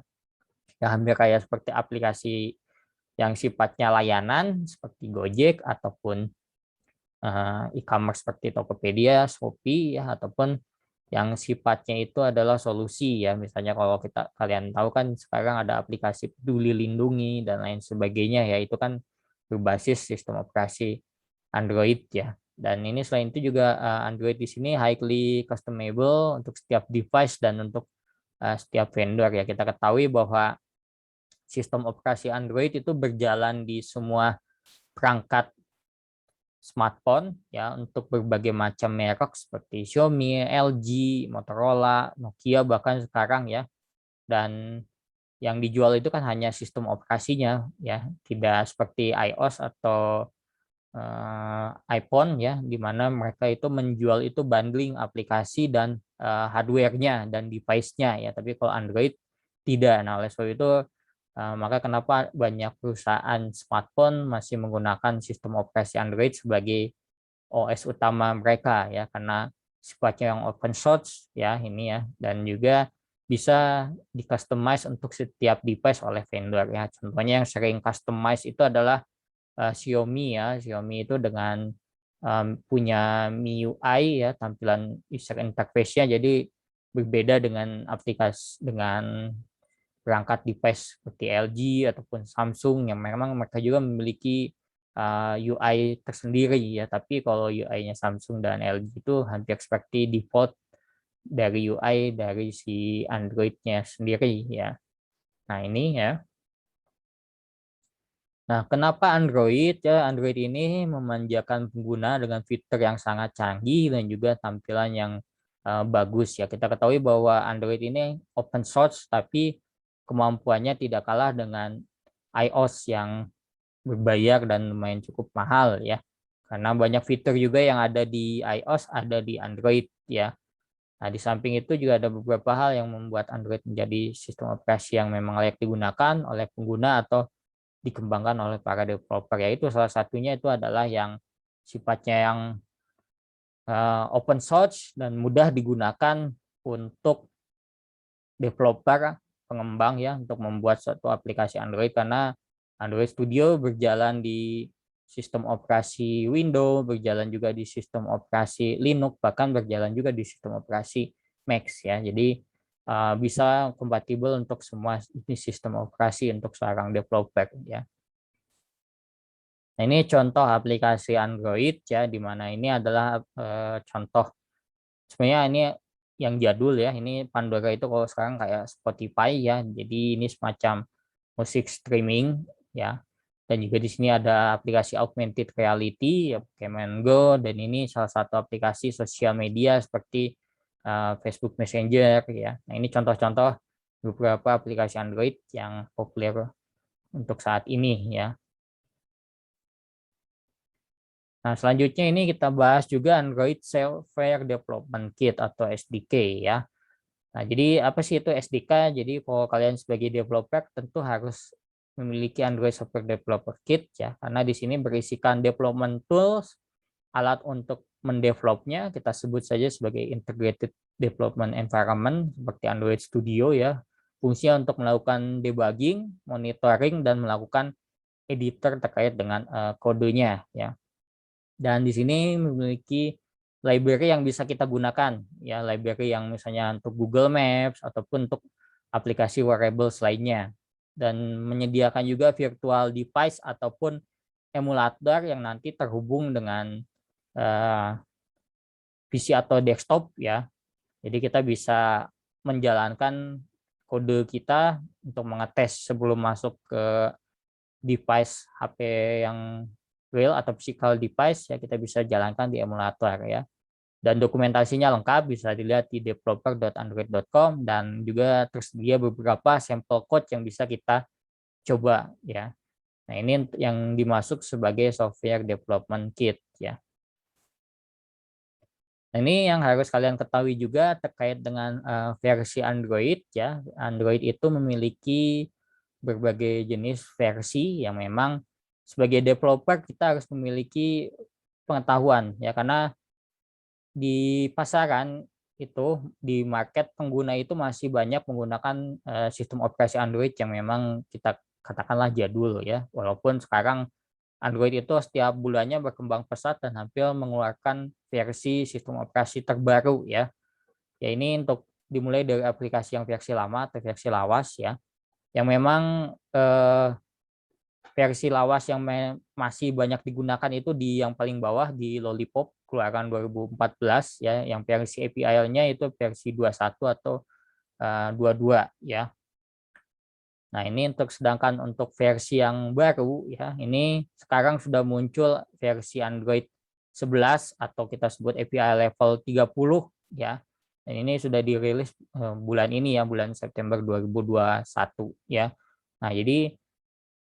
ya hampir kayak seperti aplikasi yang sifatnya layanan seperti Gojek ataupun e-commerce seperti Tokopedia, Shopee ya, ataupun yang sifatnya itu adalah solusi ya. Misalnya kalau kalian tahu kan sekarang ada aplikasi Peduli Lindungi dan lain sebagainya ya, itu kan berbasis sistem operasi Android ya. Dan ini selain itu juga Android di sini highly customizable untuk setiap device dan untuk setiap vendor ya. Kita ketahui bahwa sistem operasi Android itu berjalan di semua perangkat smartphone ya untuk berbagai macam merek seperti Xiaomi, LG, Motorola, Nokia bahkan sekarang ya. Dan yang dijual itu kan hanya sistem operasinya ya, tidak seperti iOS atau iPhone ya, di mana mereka itu menjual itu bundling aplikasi dan hardware-nya dan device-nya ya. Tapi kalau Android tidak. Nah, oleh sebab itu maka kenapa banyak perusahaan smartphone masih menggunakan sistem operasi Android sebagai OS utama mereka ya, karena sifatnya yang open source ya ini ya, dan juga bisa di-customize untuk setiap device oleh vendor ya. Contohnya yang sering customize itu adalah Xiaomi ya. Xiaomi itu dengan punya MIUI ya, tampilan user interface-nya jadi berbeda dengan perangkat device seperti LG ataupun Samsung yang memang mereka juga memiliki UI tersendiri ya. Tapi kalau UI-nya Samsung dan LG itu hampir seperti default dari UI dari si Android-nya sendiri ya. Nah ini ya. Nah, kenapa Android? Ya, Android ini memanjakan pengguna dengan fitur yang sangat canggih dan juga tampilan yang bagus ya. Kita ketahui bahwa Android ini open source, tapi kemampuannya tidak kalah dengan iOS yang berbayar dan lumayan cukup mahal ya. Karena banyak fitur juga yang ada di iOS, ada di Android ya. Nah, di samping itu juga ada beberapa hal yang membuat Android menjadi sistem operasi yang memang layak digunakan oleh pengguna atau dikembangkan oleh para developer, yaitu salah satunya itu adalah yang sifatnya yang open source dan mudah digunakan untuk developer pengembang ya untuk membuat suatu aplikasi Android, karena Android Studio berjalan di sistem operasi Windows, berjalan juga di sistem operasi Linux, bahkan berjalan juga di sistem operasi Mac ya. Jadi bisa kompatibel untuk semua sistem operasi untuk seorang developer ya. Nah, ini contoh aplikasi Android ya, di mana ini adalah contoh. Sebenarnya ini yang jadul ya, ini Pandora itu kalau sekarang kayak Spotify ya, jadi ini semacam musik streaming ya. Dan juga di sini ada aplikasi augmented reality ya, Pokemon Go, dan ini salah satu aplikasi sosial media seperti Facebook Messenger ya. Nah, ini contoh-contoh beberapa aplikasi Android yang populer untuk saat ini ya. Nah, selanjutnya ini kita bahas juga Android Software Development Kit atau SDK ya. Nah, jadi apa sih itu SDK? Jadi kalau kalian sebagai developer tentu harus memiliki Android Software Developer Kit ya, karena di sini berisikan development tools, alat untuk mendevelopnya, kita sebut saja sebagai Integrated Development Environment seperti Android Studio ya. Fungsinya untuk melakukan debugging, monitoring, dan melakukan editor terkait dengan kodenya ya. Dan di sini memiliki library yang bisa kita gunakan ya, library yang misalnya untuk Google Maps ataupun untuk aplikasi wearables lainnya, dan menyediakan juga virtual device ataupun emulator yang nanti terhubung dengan PC atau desktop ya. Jadi kita bisa menjalankan kode kita untuk mengetes sebelum masuk ke device HP yang real atau physical device ya, kita bisa jalankan di emulator ya. Dan dokumentasinya lengkap, bisa dilihat di developer.android.com, dan juga tersedia beberapa sampel code yang bisa kita coba ya. Nah, ini yang dimasuk sebagai software development kit ya. Nah, ini yang harus kalian ketahui juga terkait dengan versi Android ya. Android itu memiliki berbagai jenis versi yang memang sebagai developer kita harus memiliki pengetahuan ya, karena di pasaran itu, di market pengguna itu masih banyak menggunakan sistem operasi Android yang memang kita katakanlah jadul ya, walaupun sekarang Android itu setiap bulannya berkembang pesat dan hampir mengeluarkan versi sistem operasi terbaru ya. Ya, ini untuk dimulai dari aplikasi yang versi lama atau versi lawas ya, yang memang versi lawas yang masih banyak digunakan itu di yang paling bawah di Lollipop keluaran 2014 ya, yang versi API-nya itu versi 21 atau 22 ya. Nah, ini sedangkan untuk versi yang baru ya, ini sekarang sudah muncul versi Android 11 atau kita sebut API level 30 ya. Dan ini sudah dirilis bulan ini ya, bulan September 2021 ya. Nah, jadi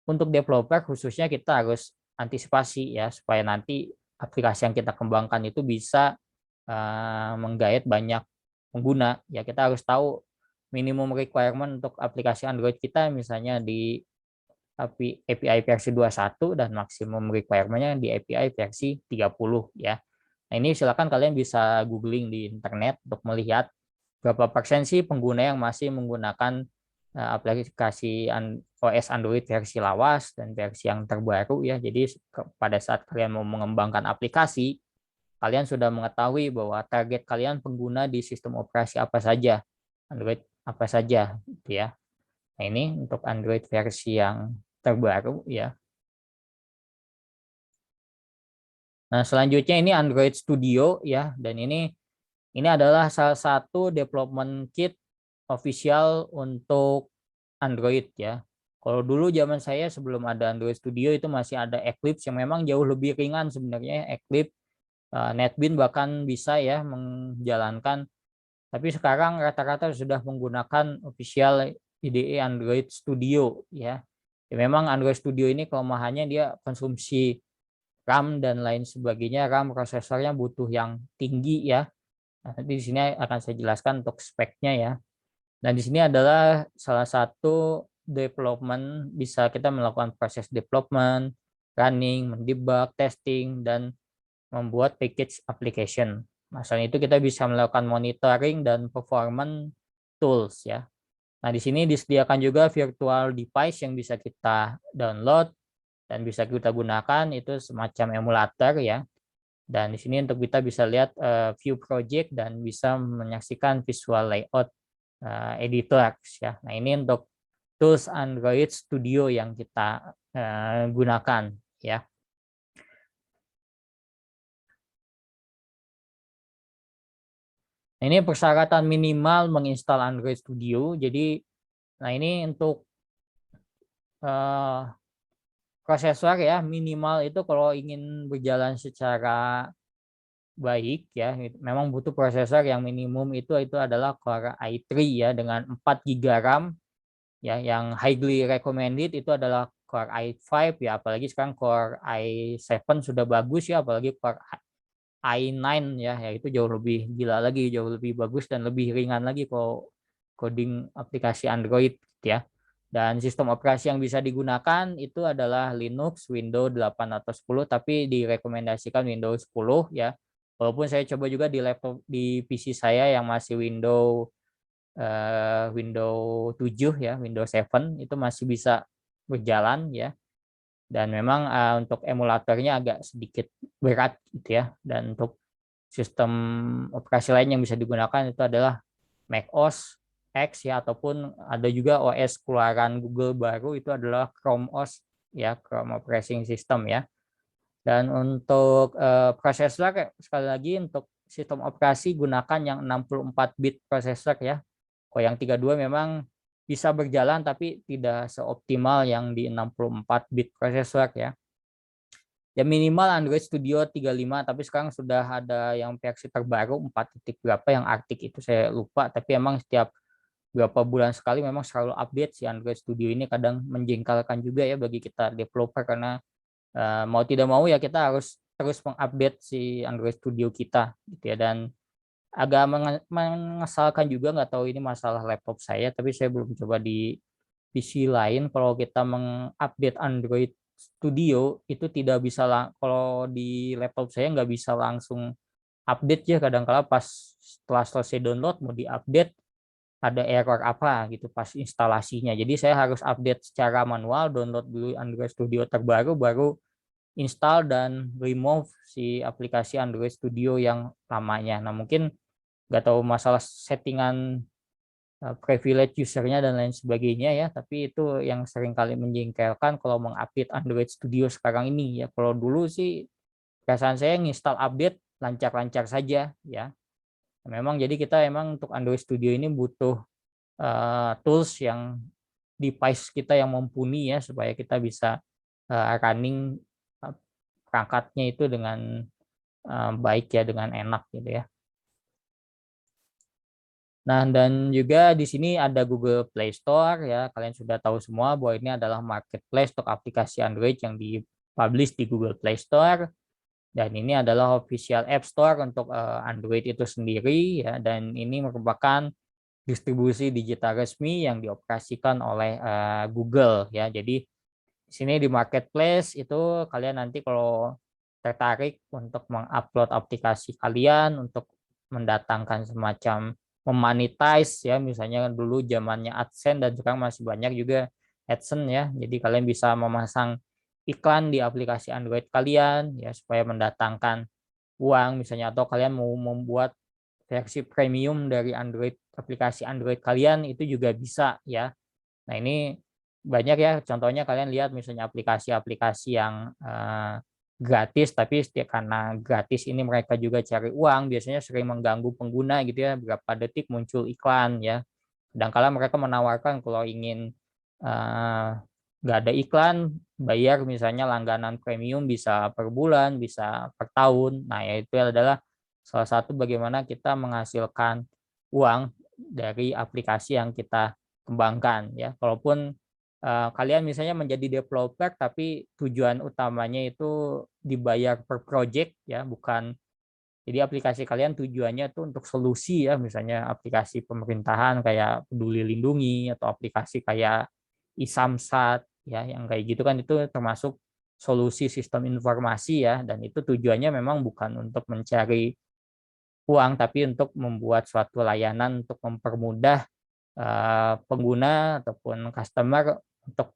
untuk developer khususnya kita harus antisipasi ya, supaya nanti aplikasi yang kita kembangkan itu bisa menggait banyak pengguna ya. Kita harus tahu minimum requirement untuk aplikasi Android kita, misalnya di API versi 21 dan maksimum requirement-nya di API versi 30 ya. Nah, ini silakan kalian bisa googling di internet untuk melihat berapa persen sih pengguna yang masih menggunakan aplikasi OS Android versi lawas dan versi yang terbaru ya. Jadi pada saat kalian mau mengembangkan aplikasi, kalian sudah mengetahui bahwa target kalian pengguna di sistem operasi apa saja, Android apa saja gitu ya. Nah, ini untuk Android versi yang terbaru ya. Nah, selanjutnya ini Android Studio ya, dan ini adalah salah satu development kit official untuk Android ya, Kalau dulu zaman saya sebelum ada Android Studio itu masih ada Eclipse yang memang jauh lebih ringan sebenarnya. Eclipse, NetBeans bahkan bisa ya menjalankan. Tapi sekarang rata-rata sudah menggunakan official IDE Android Studio ya. Ya memang Android Studio ini kelemahannya dia konsumsi RAM dan lain sebagainya. RAM prosesornya butuh yang tinggi ya. Nah, nanti di sini akan saya jelaskan untuk speknya ya. Dan di sini adalah salah satu development, bisa kita melakukan proses development, running, mendebug, testing, dan membuat package application. Nah, selain itu kita bisa melakukan monitoring dan performance tools ya. Nah, di sini disediakan juga virtual device yang bisa kita download dan bisa kita gunakan, itu semacam emulator ya. Dan di sini untuk kita bisa lihat view project dan bisa menyaksikan visual layout editors ya. Nah, ini untuk tools Android Studio yang kita gunakan ya. Ini persyaratan minimal menginstal Android Studio. Jadi, nah ini untuk prosesor ya, minimal itu kalau ingin berjalan secara baik ya, memang butuh prosesor yang minimum itu adalah Core i3 ya dengan 4 GB RAM ya. Yang highly recommended itu adalah Core i5 ya, apalagi sekarang Core i7 sudah bagus ya, apalagi Core i9 ya, itu jauh lebih gila lagi, jauh lebih bagus dan lebih ringan lagi kalau coding aplikasi Android ya. Dan sistem operasi yang bisa digunakan itu adalah Linux, Windows 8 atau 10, tapi direkomendasikan Windows 10 ya. Walaupun saya coba juga di laptop, di PC saya yang masih Windows 7 ya, Windows 7 itu masih bisa berjalan ya. Dan memang untuk emulatornya agak sedikit berat gitu ya. Dan untuk sistem operasi lain yang bisa digunakan itu adalah macOS X ya, ataupun ada juga OS keluaran Google baru itu adalah Chrome OS ya, Chrome Operating System ya. Dan untuk prosesor sekali lagi untuk sistem operasi gunakan yang 64 bit prosesor ya. Kalau yang 32 memang bisa berjalan tapi tidak seoptimal yang di 64 bit prosesor ya. Ya minimal Android Studio 35, tapi sekarang sudah ada yang versi terbaru 4 titik berapa yang Arctic itu saya lupa, tapi emang setiap berapa bulan sekali memang selalu update si Android Studio ini. Kadang menjengkelkan juga ya bagi kita developer karena mau tidak mau ya kita harus terus mengupdate si Android Studio kita gitu ya. Dan agak mengesalkan juga, nggak tahu ini masalah laptop saya, tapi saya belum coba di PC lain. Kalau kita mengupdate Android Studio itu tidak bisa kalau di laptop saya nggak bisa langsung update ya. Kadang-kala pas setelah selesai download mau diupdate ada error apa gitu pas instalasinya. Jadi saya harus update secara manual, download dulu Android Studio terbaru, baru install dan remove si aplikasi Android Studio yang lamanya. Nah, mungkin nggak tahu masalah settingan privilege usernya dan lain sebagainya ya, tapi itu yang sering kali menjengkelkan kalau mengupdate Android Studio sekarang ini ya. Kalau dulu sih perasaan saya nginstal update lancar-lancar saja ya. Memang jadi kita emang untuk Android Studio ini butuh tools yang device kita yang mumpuni ya, supaya kita bisa running perangkatnya itu dengan baik ya, dengan enak gitu ya. Nah, dan juga di sini ada Google Play Store ya. Kalian sudah tahu semua bahwa ini adalah marketplace untuk aplikasi Android yang dipublish di Google Play Store. Dan ini adalah official App Store untuk Android itu sendiri ya. Dan ini merupakan distribusi digital resmi yang dioperasikan oleh Google ya. Jadi di sini di marketplace itu kalian nanti kalau tertarik untuk mengupload aplikasi kalian untuk mendatangkan semacam memonetize ya, misalnya dulu zamannya AdSense dan sekarang masih banyak juga AdSense ya. Jadi kalian bisa memasang iklan di aplikasi Android kalian ya supaya mendatangkan uang misalnya, atau kalian mau membuat versi premium dari Android, aplikasi Android kalian itu juga bisa ya. Nah, ini banyak ya, contohnya kalian lihat misalnya aplikasi-aplikasi yang gratis, tapi karena gratis ini mereka juga cari uang, biasanya sering mengganggu pengguna gitu ya, berapa detik muncul iklan ya. Kadang-kala mereka menawarkan kalau ingin nggak ada iklan, bayar misalnya langganan premium bisa per bulan, bisa per tahun. Nah, ya itu adalah salah satu bagaimana kita menghasilkan uang dari aplikasi yang kita kembangkan ya. Kalaupun kalian misalnya menjadi developer tapi tujuan utamanya itu dibayar per project ya, bukan. Jadi aplikasi kalian tujuannya tuh untuk solusi ya, misalnya aplikasi pemerintahan kayak Peduli Lindungi atau aplikasi kayak iSamsat ya, yang kayak gitu kan itu termasuk solusi sistem informasi ya, dan itu tujuannya memang bukan untuk mencari uang tapi untuk membuat suatu layanan untuk mempermudah pengguna ataupun customer untuk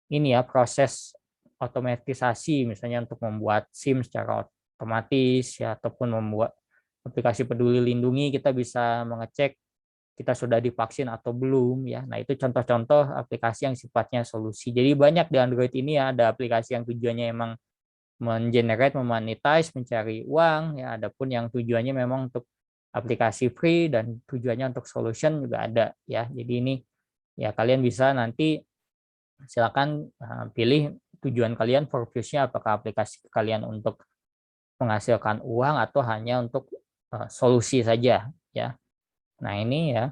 ini ya, proses otomatisasi misalnya untuk membuat SIM secara otomatis ya, ataupun membuat aplikasi Peduli Lindungi kita bisa mengecek kita sudah divaksin atau belum ya. Nah, itu contoh-contoh aplikasi yang sifatnya solusi. Jadi banyak di Android ini ya, ada aplikasi yang tujuannya emang mengenerate, memonetize, mencari uang ya, adapun yang tujuannya memang untuk aplikasi free dan tujuannya untuk solution juga ada ya. Jadi ini ya kalian bisa nanti silakan pilih tujuan kalian, purpose-nya apakah aplikasi kalian untuk menghasilkan uang atau hanya untuk solusi saja ya. Nah, ini ya.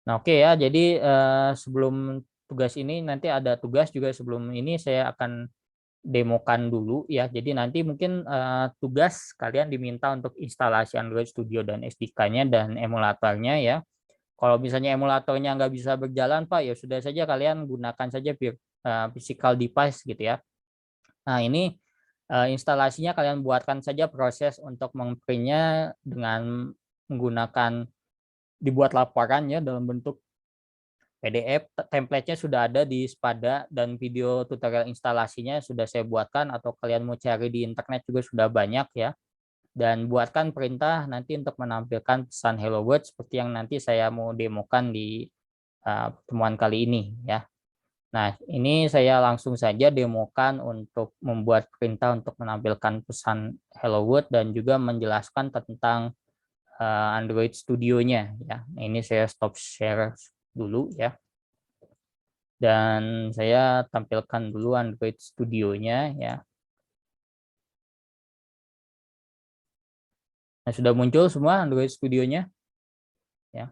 Nah, oke ya. Jadi sebelum tugas ini nanti ada tugas juga, sebelum ini saya akan demokan dulu ya. Jadi nanti mungkin tugas kalian diminta untuk instalasi Android Studio dan SDK-nya dan emulatornya ya. Kalau misalnya emulatornya nggak bisa berjalan, Pak, ya sudah saja kalian gunakan saja physical device gitu ya. Nah, ini instalasinya kalian buatkan saja proses untuk mengprintnya dengan menggunakan dibuat laporan ya dalam bentuk PDF. Template-nya sudah ada di Spada dan video tutorial instalasinya sudah saya buatkan, atau kalian mau cari di internet juga sudah banyak ya. Dan buatkan perintah nanti untuk menampilkan pesan Hello World seperti yang nanti saya mau demokan di pertemuan kali ini ya. Nah, ini saya langsung saja demokan untuk membuat perintah untuk menampilkan pesan Hello World dan juga menjelaskan tentang Android Studio-nya ya. Nah, ini saya stop share dulu ya. Dan saya tampilkan dulu Android Studio-nya ya. Nah, sudah muncul semua Android Studio-nya ya.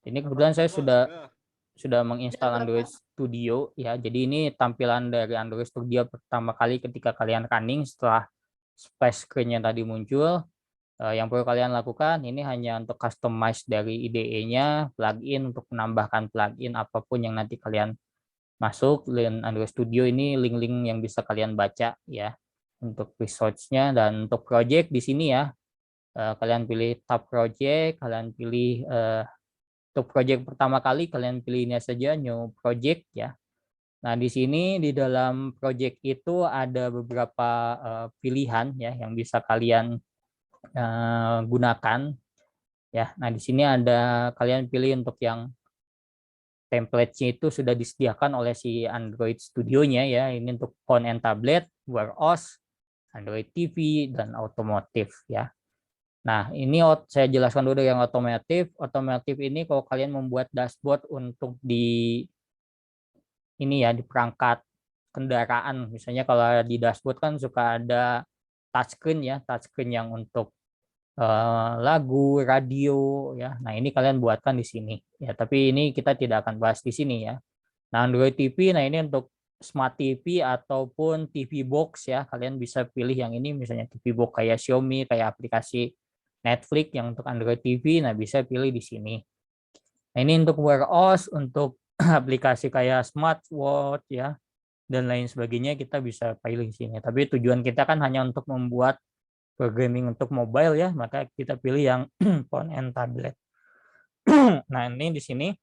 Ini kebetulan saya sudah menginstal Android Studio ya. Jadi ini tampilan dari Android Studio pertama kali ketika kalian running setelah splash screen-nya tadi muncul. Yang perlu kalian lakukan ini hanya untuk customize dari IDE-nya, plugin untuk menambahkan plugin apapun yang nanti kalian masuk. Link Android Studio ini link-link yang bisa kalian baca ya untuk resource-nya. Dan untuk project di sini ya, kalian pilih tab project, kalian pilih untuk project pertama kali kalian pilih ini saja, new project ya. Nah, di sini di dalam project itu ada beberapa pilihan ya yang bisa kalian gunakan ya. Nah, di sini ada kalian pilih untuk yang template-nya itu sudah disediakan oleh si Android Studio-nya ya. Ini untuk phone and tablet, Wear OS, Android TV, dan otomotif ya. Nah, ini saya jelaskan dulu yang otomotif. Otomotif ini kalau kalian membuat dashboard untuk di ini ya, di perangkat kendaraan. Misalnya kalau di dashboard kan suka ada touchscreen ya, touchscreen yang untuk lagu, radio ya. Nah, ini kalian buatkan di sini ya, tapi ini kita tidak akan bahas di sini ya. Nah, Android TV, nah ini untuk Smart TV ataupun TV box ya. Kalian bisa pilih yang ini, misalnya TV box kayak Xiaomi, kayak aplikasi Netflix yang untuk Android TV, nah bisa pilih di sini. Nah, ini untuk Wear OS, untuk aplikasi kayak smartwatch ya dan lain sebagainya kita bisa pilih di sini. Tapi tujuan kita kan hanya untuk membuat programming untuk mobile ya, maka kita pilih yang phone and tablet. Nah, ini di sini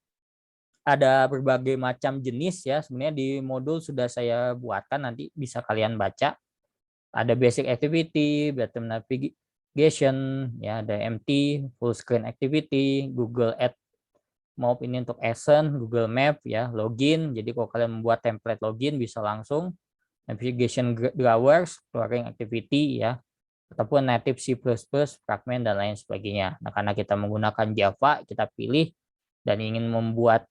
ada berbagai macam jenis ya. Sebenarnya di modul sudah saya buatkan, nanti bisa kalian baca. Ada basic activity, bottom navigation, ya ada MT, full screen activity, Google Ads Mob ini untuk Essence, Google Map ya, login. Jadi kalau kalian membuat template login bisa langsung. Navigation drawers, exploring activity ya, ataupun native C++, fragment dan lain sebagainya. Nah, karena kita menggunakan Java, kita pilih dan ingin membuat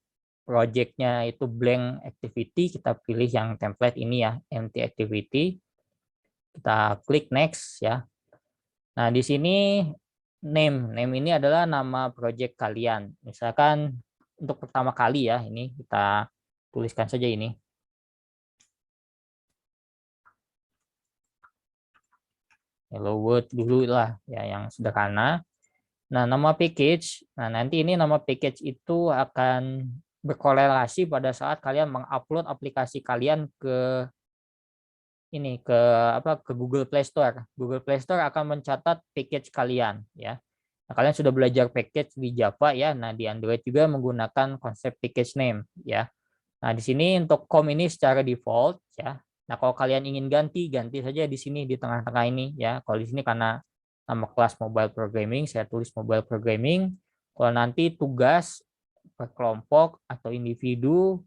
project-nya itu blank activity, kita pilih yang template ini ya, empty activity. Kita klik next ya. Nah, di sini name ini adalah nama project kalian. Misalkan untuk pertama kali ya, ini kita tuliskan saja ini. Hello World dulu lah ya, yang sederhana. Nah, nama package. Nah, nanti ini nama package itu akan berkorelasi pada saat kalian mengupload aplikasi kalian ke ini ke Google Play Store. Google Play Store akan mencatat package kalian ya. Nah, kalian sudah belajar package di Java ya. Nah, di Android juga menggunakan konsep package name ya. Nah, di sini untuk com ini secara default ya. Nah, kalau kalian ingin ganti saja di sini di tengah-tengah ini ya. Kalau di sini karena nama kelas mobile programming, saya tulis mobile programming. Kalau nanti tugas per kelompok atau individu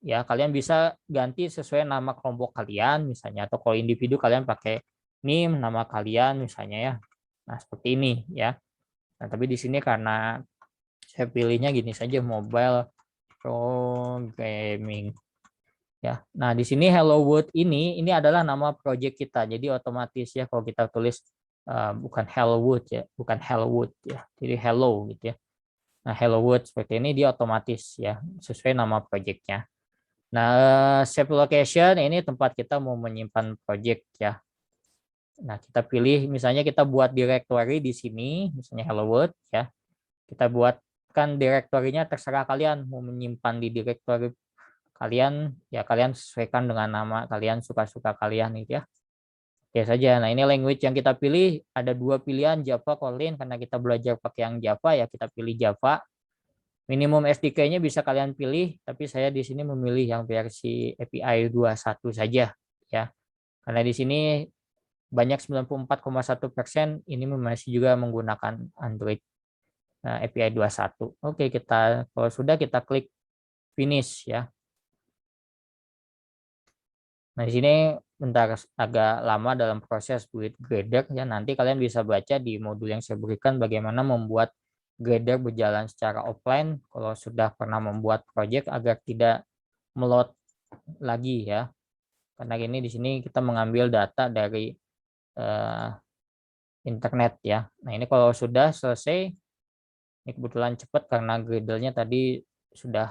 ya, kalian bisa ganti sesuai nama kelompok kalian misalnya, atau kalau individu kalian pakai NIM nama kalian misalnya ya. Nah, seperti ini ya. Nah, tapi di sini karena saya pilihnya gini saja, mobile programming ya. Nah, di sini Hello World ini adalah nama project kita. Jadi otomatis ya kalau kita tulis bukan Hello World ya, bukan Hello World ya. Jadi hello gitu ya. Nah, Hello World seperti ini dia otomatis ya sesuai nama projectnya. Nah, save location ini tempat kita mau menyimpan project ya. Nah, kita pilih misalnya kita buat directory di sini, misalnya Hello World ya. Kita buatkan directory-nya terserah kalian mau menyimpan di directory kalian ya, kalian sesuaikan dengan nama kalian, suka-suka kalian gitu ya. Oke saja. Nah, ini language yang kita pilih ada dua pilihan, Java, Kotlin. Karena kita belajar pakai yang Java ya, kita pilih Java. Minimum SDK-nya bisa kalian pilih, tapi saya di sini memilih yang versi API 21 saja ya. Karena di sini banyak 94,1% ini masih juga menggunakan Android API 21. Oke, kita kalau sudah kita klik finish ya. Nah, di sini bentar agak lama dalam proses build grader ya. Nanti kalian bisa baca di modul yang saya berikan bagaimana membuat grader berjalan secara offline kalau sudah pernah membuat project agar tidak meload lagi ya. Karena ini di sini kita mengambil data dari internet ya. Nah, ini kalau sudah selesai, ini kebetulan cepat karena gradernya tadi sudah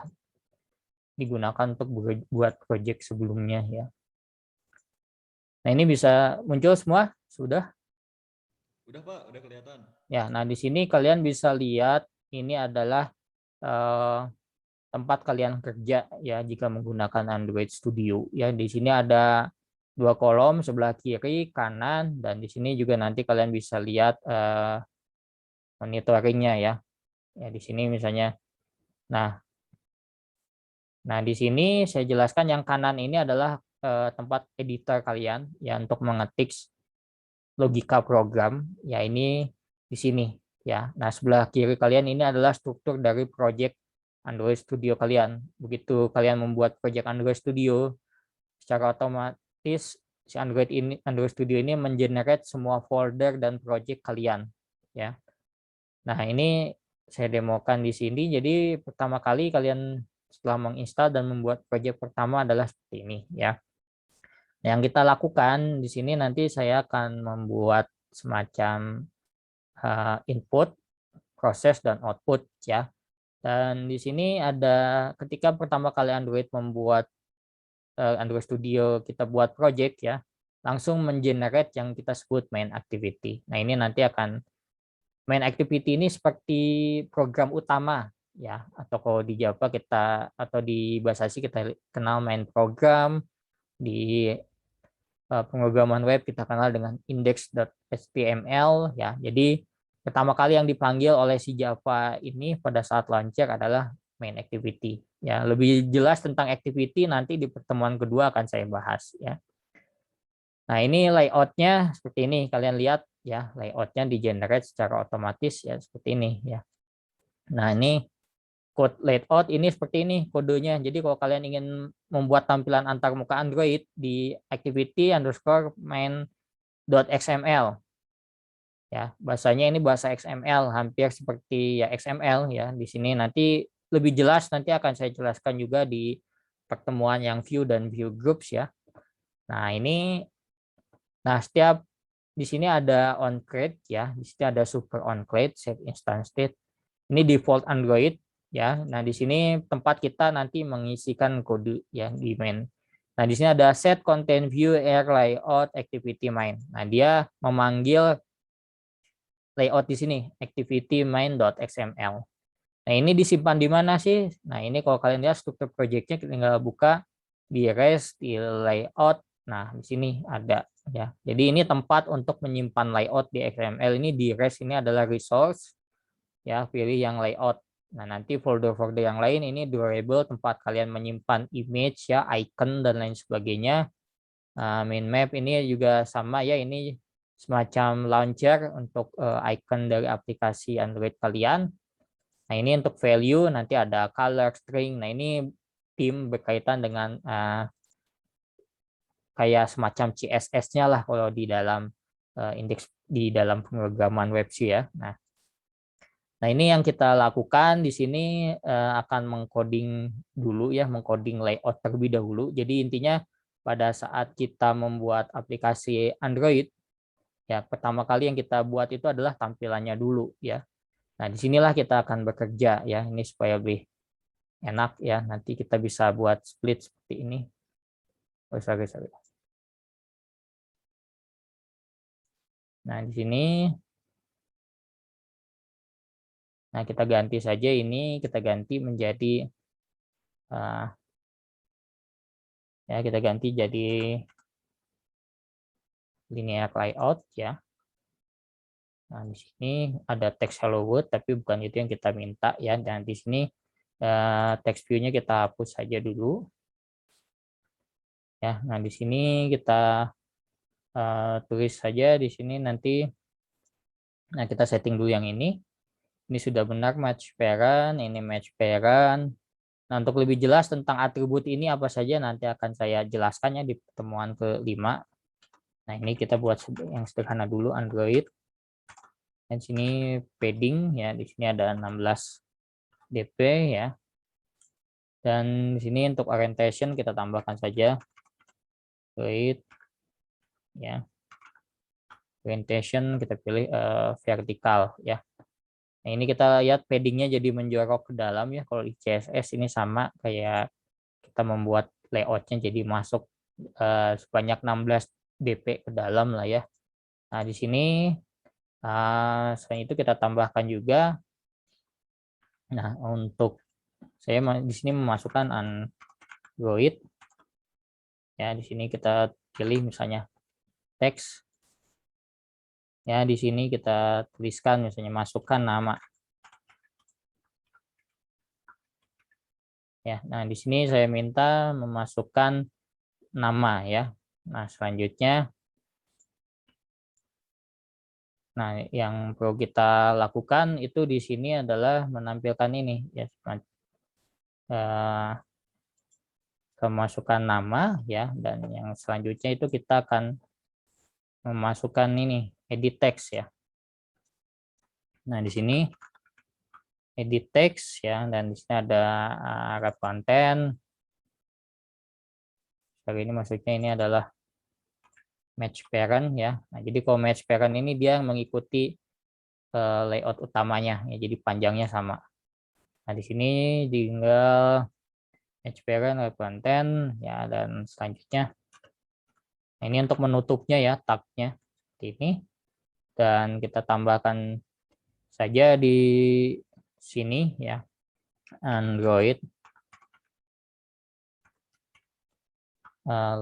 digunakan untuk buat project sebelumnya ya. Nah, ini bisa muncul semua? Sudah? Udah Pak, udah kelihatan. Ya, nah di sini kalian bisa lihat ini adalah tempat kalian kerja ya jika menggunakan Android Studio. Ya, di sini ada dua kolom sebelah kiri, kanan, dan di sini juga nanti kalian bisa lihat monitoringnya ya. Ya, di sini misalnya. Nah, di sini saya jelaskan yang kanan ini adalah tempat editor kalian ya untuk mengetik logika program ya, ini di sini ya. Nah, sebelah kiri kalian ini adalah struktur dari project Android Studio kalian. Begitu kalian membuat project Android Studio, secara otomatis si Android Studio ini mengenerate semua folder dan project kalian ya. Nah, ini saya demokan di sini. Jadi pertama kali kalian setelah menginstal dan membuat project pertama adalah seperti ini ya. Yang kita lakukan di sini nanti saya akan membuat semacam input, proses, dan output ya. Dan di sini ada ketika pertama kali Android membuat Android Studio, kita buat project ya, langsung mengenerate yang kita sebut main activity. Nah, ini nanti akan main activity ini seperti program utama ya, atau kalau di Java kita atau di bahasa C kita kenal main program, di pemrograman web kita kenal dengan index.html ya. Jadi pertama kali yang dipanggil oleh si Java ini pada saat launcher adalah main activity ya. Lebih jelas tentang activity nanti di pertemuan kedua akan saya bahas ya. Nah, ini layoutnya seperti ini, kalian lihat ya, layoutnya di generate secara otomatis ya seperti ini ya. Nah, ini code layout ini seperti ini kodenya. Jadi kalau kalian ingin membuat tampilan antarmuka Android di activity_main.xml ya, bahasanya ini bahasa XML, hampir seperti ya XML ya. Di sini nanti lebih jelas nanti akan saya jelaskan juga di pertemuan yang view dan view groups ya. Nah, setiap di sini ada on create ya, di sini ada super on create, set instance state. Ini default Android ya. Nah, di sini tempat kita nanti mengisikan kode ya di main. Nah, di sini ada set content view air layout activity main. Nah, dia memanggil layout di sini activity main.xml. Nah, ini disimpan di mana sih? Nah, ini kalau kalian lihat struktur project-nya, kita tinggal buka di res, di layout. Nah, di sini ada ya. Jadi ini tempat untuk menyimpan layout di XML. Ini di res ini adalah resource ya, pilih yang layout. Nah, nanti folder-folder yang lain ini durable, tempat kalian menyimpan image ya, icon dan lain sebagainya. Main map ini juga sama ya, ini semacam launcher untuk icon dari aplikasi Android kalian. Nah, ini untuk value nanti ada color, string. Nah, ini tim berkaitan dengan kayak semacam CSS-nya lah kalau di dalam indeks di dalam pemrograman web sih ya. Nah, ini yang kita lakukan di sini akan mengcoding dulu ya, mengcoding layout terlebih dahulu. Jadi intinya pada saat kita membuat aplikasi Android ya, pertama kali yang kita buat itu adalah tampilannya dulu ya. Nah, disinilah kita akan bekerja ya, ini supaya lebih enak ya. Nanti kita bisa buat split seperti ini. Oh, sorry. Nah, di sini, nah kita ganti saja ini, kita ganti menjadi, ya kita ganti jadi linear layout ya. Nah, di sini ada teks hello world, tapi bukan itu yang kita minta ya. Dan di sini text view-nya kita hapus saja dulu. Ya, nah di sini kita tulis saja di sini nanti. Nah, kita setting dulu yang ini. Ini sudah benar match parent, ini match parent. Nah, untuk lebih jelas tentang atribut ini apa saja nanti akan saya jelaskannya di pertemuan ke-5. Nah, ini kita buat yang sederhana dulu Android. Dan sini padding ya, di sini ada 16 dp ya. Dan di sini untuk orientation kita tambahkan saja Android ya. Orientation kita pilih vertikal ya. Nah, ini kita lihat paddingnya jadi menjorok ke dalam ya. Kalau di CSS ini sama kayak kita membuat layoutnya jadi masuk sebanyak 16 dp ke dalam lah ya. Nah, di sini selain itu kita tambahkan juga. Nah, untuk saya di sini memasukkan Android ya. Di sini kita pilih misalnya teks. Ya, di sini kita tuliskan misalnya masukkan nama. Ya, nah di sini saya minta memasukkan nama ya. Nah, selanjutnya yang perlu kita lakukan itu di sini adalah menampilkan ini ya, memasukkan nama ya, dan yang selanjutnya itu kita akan memasukkan ini edit text ya. Nah, di sini edit text ya, dan di sini ada wrap content. Kali ini maksudnya ini adalah match parent ya. Nah, jadi kalau match parent ini dia mengikuti layout utamanya ya, jadi panjangnya sama. Nah, di sini tinggal match parent, wrap content ya, dan selanjutnya nah, ini untuk menutupnya ya, tab-nya ini, dan kita tambahkan saja di sini ya Android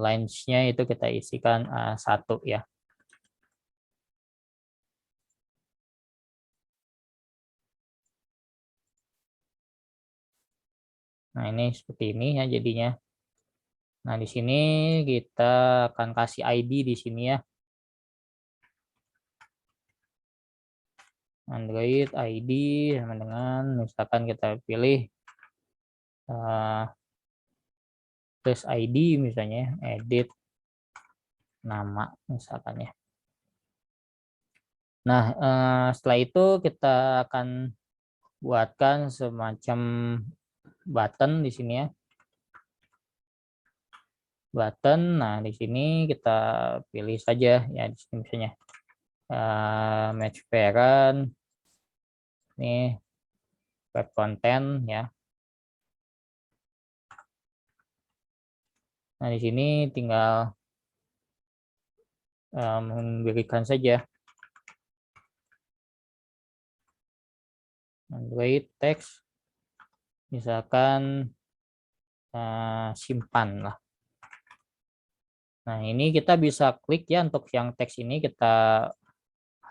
lines-nya itu kita isikan 1 ya. Nah, ini seperti ini ya jadinya. Nah, di sini kita akan kasih ID di sini ya. Android ID sama dengan misalkan kita pilih plus ID misalnya, edit nama misalkan ya. Nah, setelah itu kita akan buatkan semacam button di sini ya. Button. Nah, di sini kita pilih saja ya di sini misalnya match parent. Ini web content ya. Nah, di sini tinggal memberikan saja Android text, misalkan simpan lah. Nah, ini kita bisa klik ya untuk yang teks ini, kita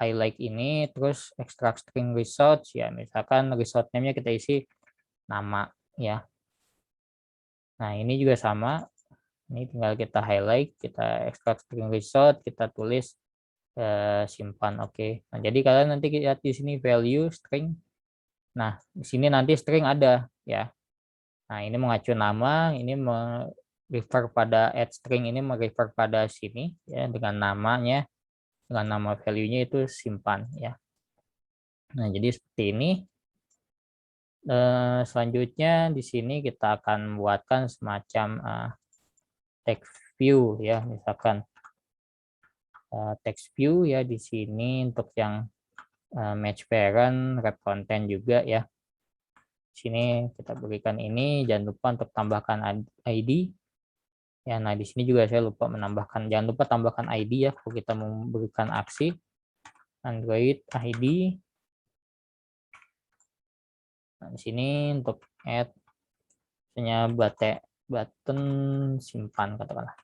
highlight ini, terus extract string results ya, misalkan result name-nya kita isi nama ya. Nah, ini juga sama. Ini tinggal kita highlight, kita extract string result, kita tulis simpan. Oke. Nah, jadi kalian nanti lihat di sini value string. Nah, di sini nanti string ada ya. Nah, ini mengacu nama, ini refer pada add string, ini merefer pada sini ya dengan namanya, dengan nama value-nya itu simpan ya. Nah, jadi seperti ini. Selanjutnya di sini kita akan buatkan semacam text view ya, misalkan text view ya di sini untuk yang match parent, wrap content juga ya. Sini kita berikan ini, jangan lupa untuk tambahkan ID. Ya, nah di sini juga saya lupa menambahkan, jangan lupa tambahkan ID ya kalau kita memberikan aksi Android ID. Nah, di sini untuk add misalnya button simpan katakanlah.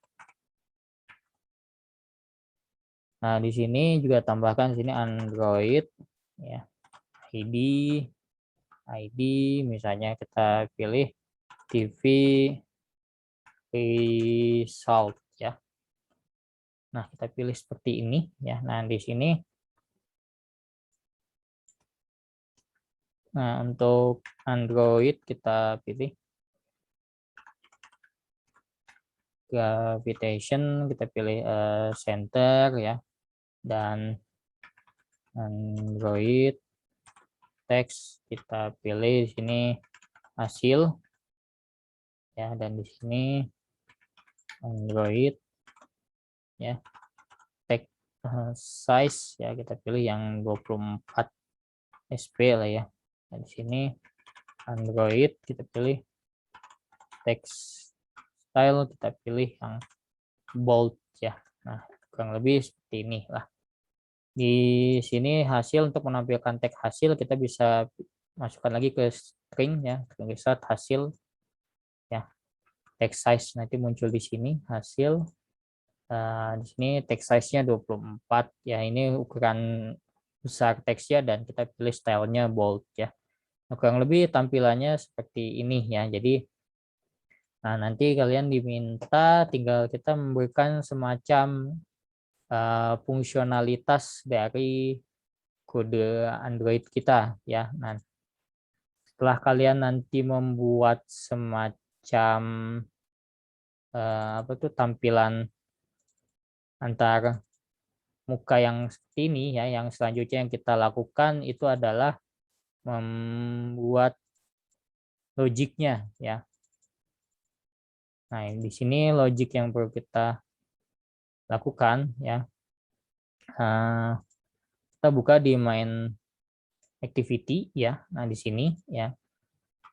Nah, di sini juga tambahkan sini Android ya. ID misalnya kita pilih TV result ya. Nah, kita pilih seperti ini ya. Nah, di sini untuk Android kita pilih gravitation, kita pilih center ya, dan Android text kita pilih di sini hasil ya, dan di sini Android ya, text size ya, kita pilih yang 24 SP lah ya. Nah, di sini Android kita pilih text style, kita pilih yang bold ya. Nah, kurang lebih seperti ini lah. Di sini hasil, untuk menampilkan teks hasil kita bisa masukkan lagi ke string ya, result hasil ya. Text size nanti muncul di sini hasil. Di sini text size-nya 24 ya, ini ukuran besar teksnya, dan kita pilih stylenya bold ya. Nah, kurang lebih tampilannya seperti ini ya. Jadi nanti kalian diminta tinggal kita memberikan semacam fungsionalitas dari kode Android kita ya. Nah, setelah kalian nanti membuat semacam tampilan antar muka yang seperti ini ya, yang selanjutnya yang kita lakukan itu adalah membuat logiknya ya. Nah, di sini logik yang perlu kita lakukan ya. Kita buka di main activity ya. Nah, di sini ya,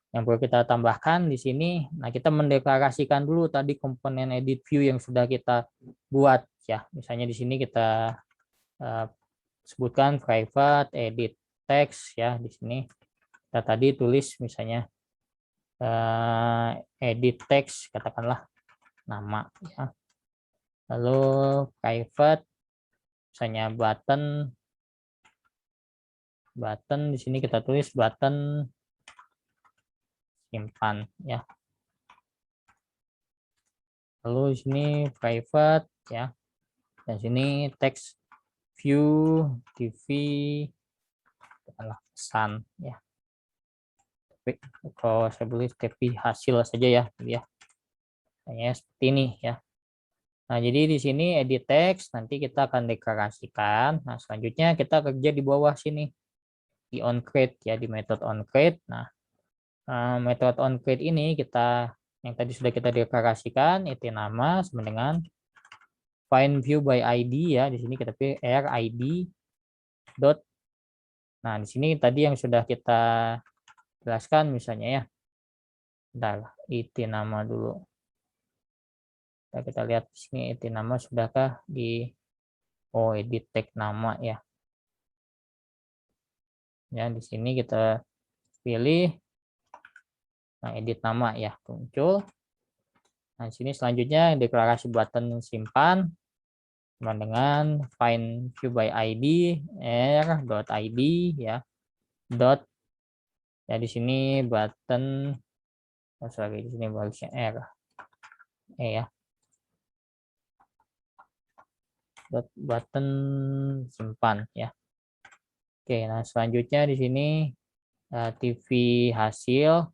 yang perlu kita tambahkan di sini, nah kita mendeklarasikan dulu tadi komponen edit view yang sudah kita buat ya. Misalnya di sini kita sebutkan private edit text ya. Di sini kita tadi tulis misalnya edit text, katakanlah nama ya. Lalu private misalnya button di sini kita tulis button simpan ya. Lalu di sini private ya, dan sini text view TV katakanlah pesan ya. Tapi kalau saya beli TV hasil saja ya, kayaknya seperti ini ya. Nah, jadi di sini edit text nanti kita akan deklarasikan. Nah, selanjutnya kita kerja di bawah sini di onCreate ya, di metode onCreate. Nah, Metode onCreate ini yang tadi sudah kita deklarasikan, it nama sama dengan find view by ID ya. Di sini kita pilih RID dot. Nah, di sini tadi yang sudah kita jelaskan misalnya ya. Bentar, it nama dulu. Kita lihat di sini it nama sudahkah edit tag nama ya. Ya, di sini kita pilih edit nama ya, muncul. Nah, di sini selanjutnya deklarasi button simpan sama dengan find view by ID r.id ya dot ya. Di sini button di sini barisnya ya dot button simpan ya. Oke, nah selanjutnya di sini TV hasil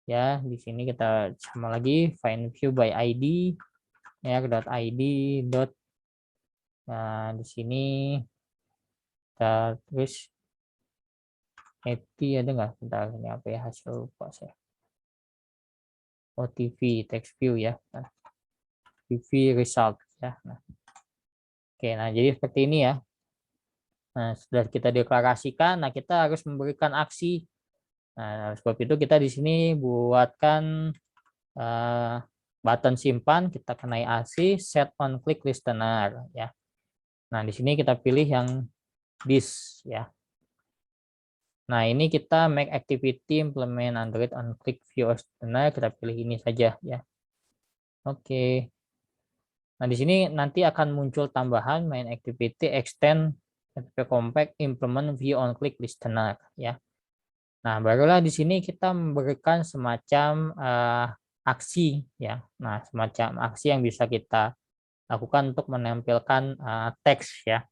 ya. Di sini kita sama lagi find view by ID r.id dot. Nah, di sini kita terus ada nggak? Bentar, ini apa ya, hasil lupa saya. TV text view ya. Nah, TV result ya. Nah. Oke, nah jadi seperti ini ya. Nah, sudah kita deklarasikan, nah kita harus memberikan aksi. Nah, sebab itu kita di sini buatkan button simpan, kita kenai aksi set on click listener ya. Nah, di sini kita pilih yang this ya. Nah, ini kita make activity implement Android on click view listener, kita pilih ini saja ya. Oke. Nah, di sini nanti akan muncul tambahan main activity extend compact implement view on click listener ya. Nah, barulah di sini kita memberikan semacam aksi ya. Nah, semacam aksi yang bisa kita lakukan untuk menampilkan teks ya.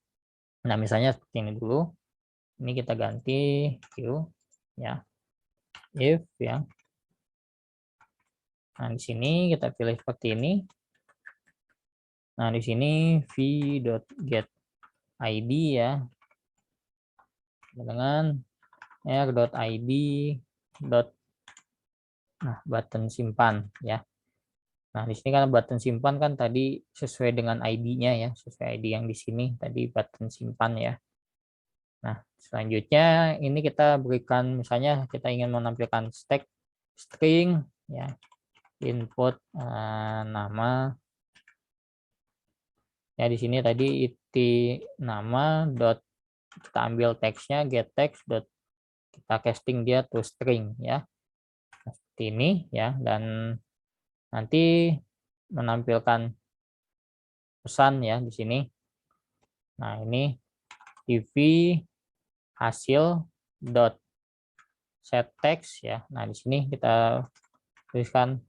Nah, misalnya seperti ini dulu. Ini kita ganti view ya. If ya. Nah, di sini kita pilih seperti ini. Nah, di sini v.getID ya. Dengan r.id button simpan ya. Nah, di sini kan button simpan kan tadi sesuai dengan ID-nya ya, sesuai ID yang di sini tadi button simpan ya. Nah, selanjutnya ini kita berikan misalnya kita ingin menampilkan string ya, input nama ya. Di sini tadi nama dot kita ambil teksnya get text dot kita casting dia to string ya. Seperti ini ya, dan nanti menampilkan pesan ya di sini. Nah, ini TV hasil dot set text ya. Nah, di sini kita tuliskan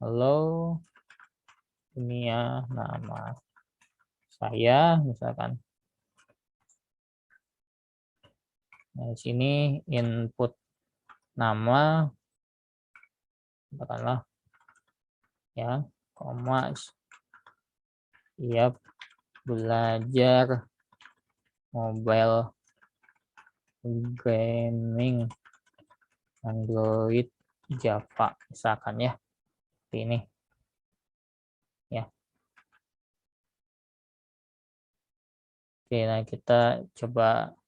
halo, ini ya nama saya misalkan. Nah, di sini input nama katakanlah ya, koma siap belajar mobile gaming Android Java misalkan ya, seperti ini ya. Oke, nah kita coba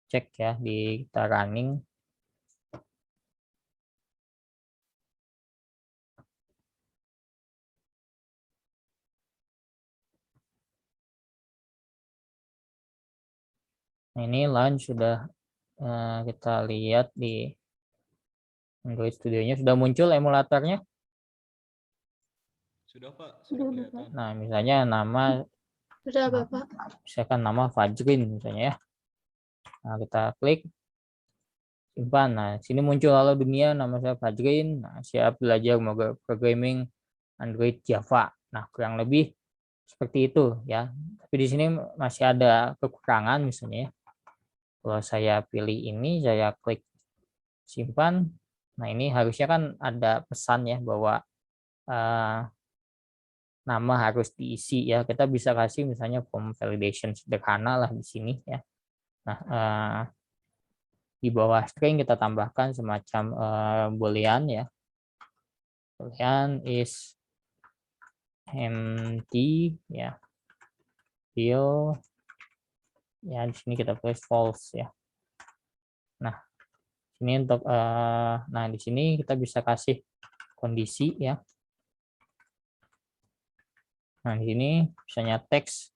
cek ya di kita running. Nah, ini launch sudah kita lihat di Android Studio-nya sudah muncul emulatornya. Sudah Pak, Sudah, sudah kelihatan. Nah, misalnya nama Sudah, Bapak. misalkan nama Fajrin misalnya ya. Nah, kita klik simpan. Nah, sini muncul halo dunia, nama saya Fajrin. Nah, siap belajar programming Android Java. Nah, kurang lebih seperti itu ya. Tapi di sini masih ada kekurangan misalnya ya. Kalau saya pilih ini, saya klik simpan. Nah, ini harusnya kan ada pesan ya bahwa nama harus diisi ya. Kita bisa kasih misalnya form validation sederhana lah di sini ya. Nah, Di bawah string kita tambahkan semacam boolean ya. Boolean is empty ya. Fill ya, di sini kita tulis false ya. Nah, ini untuk nah di sini kita bisa kasih kondisi ya. Nah, di sini misalnya teks.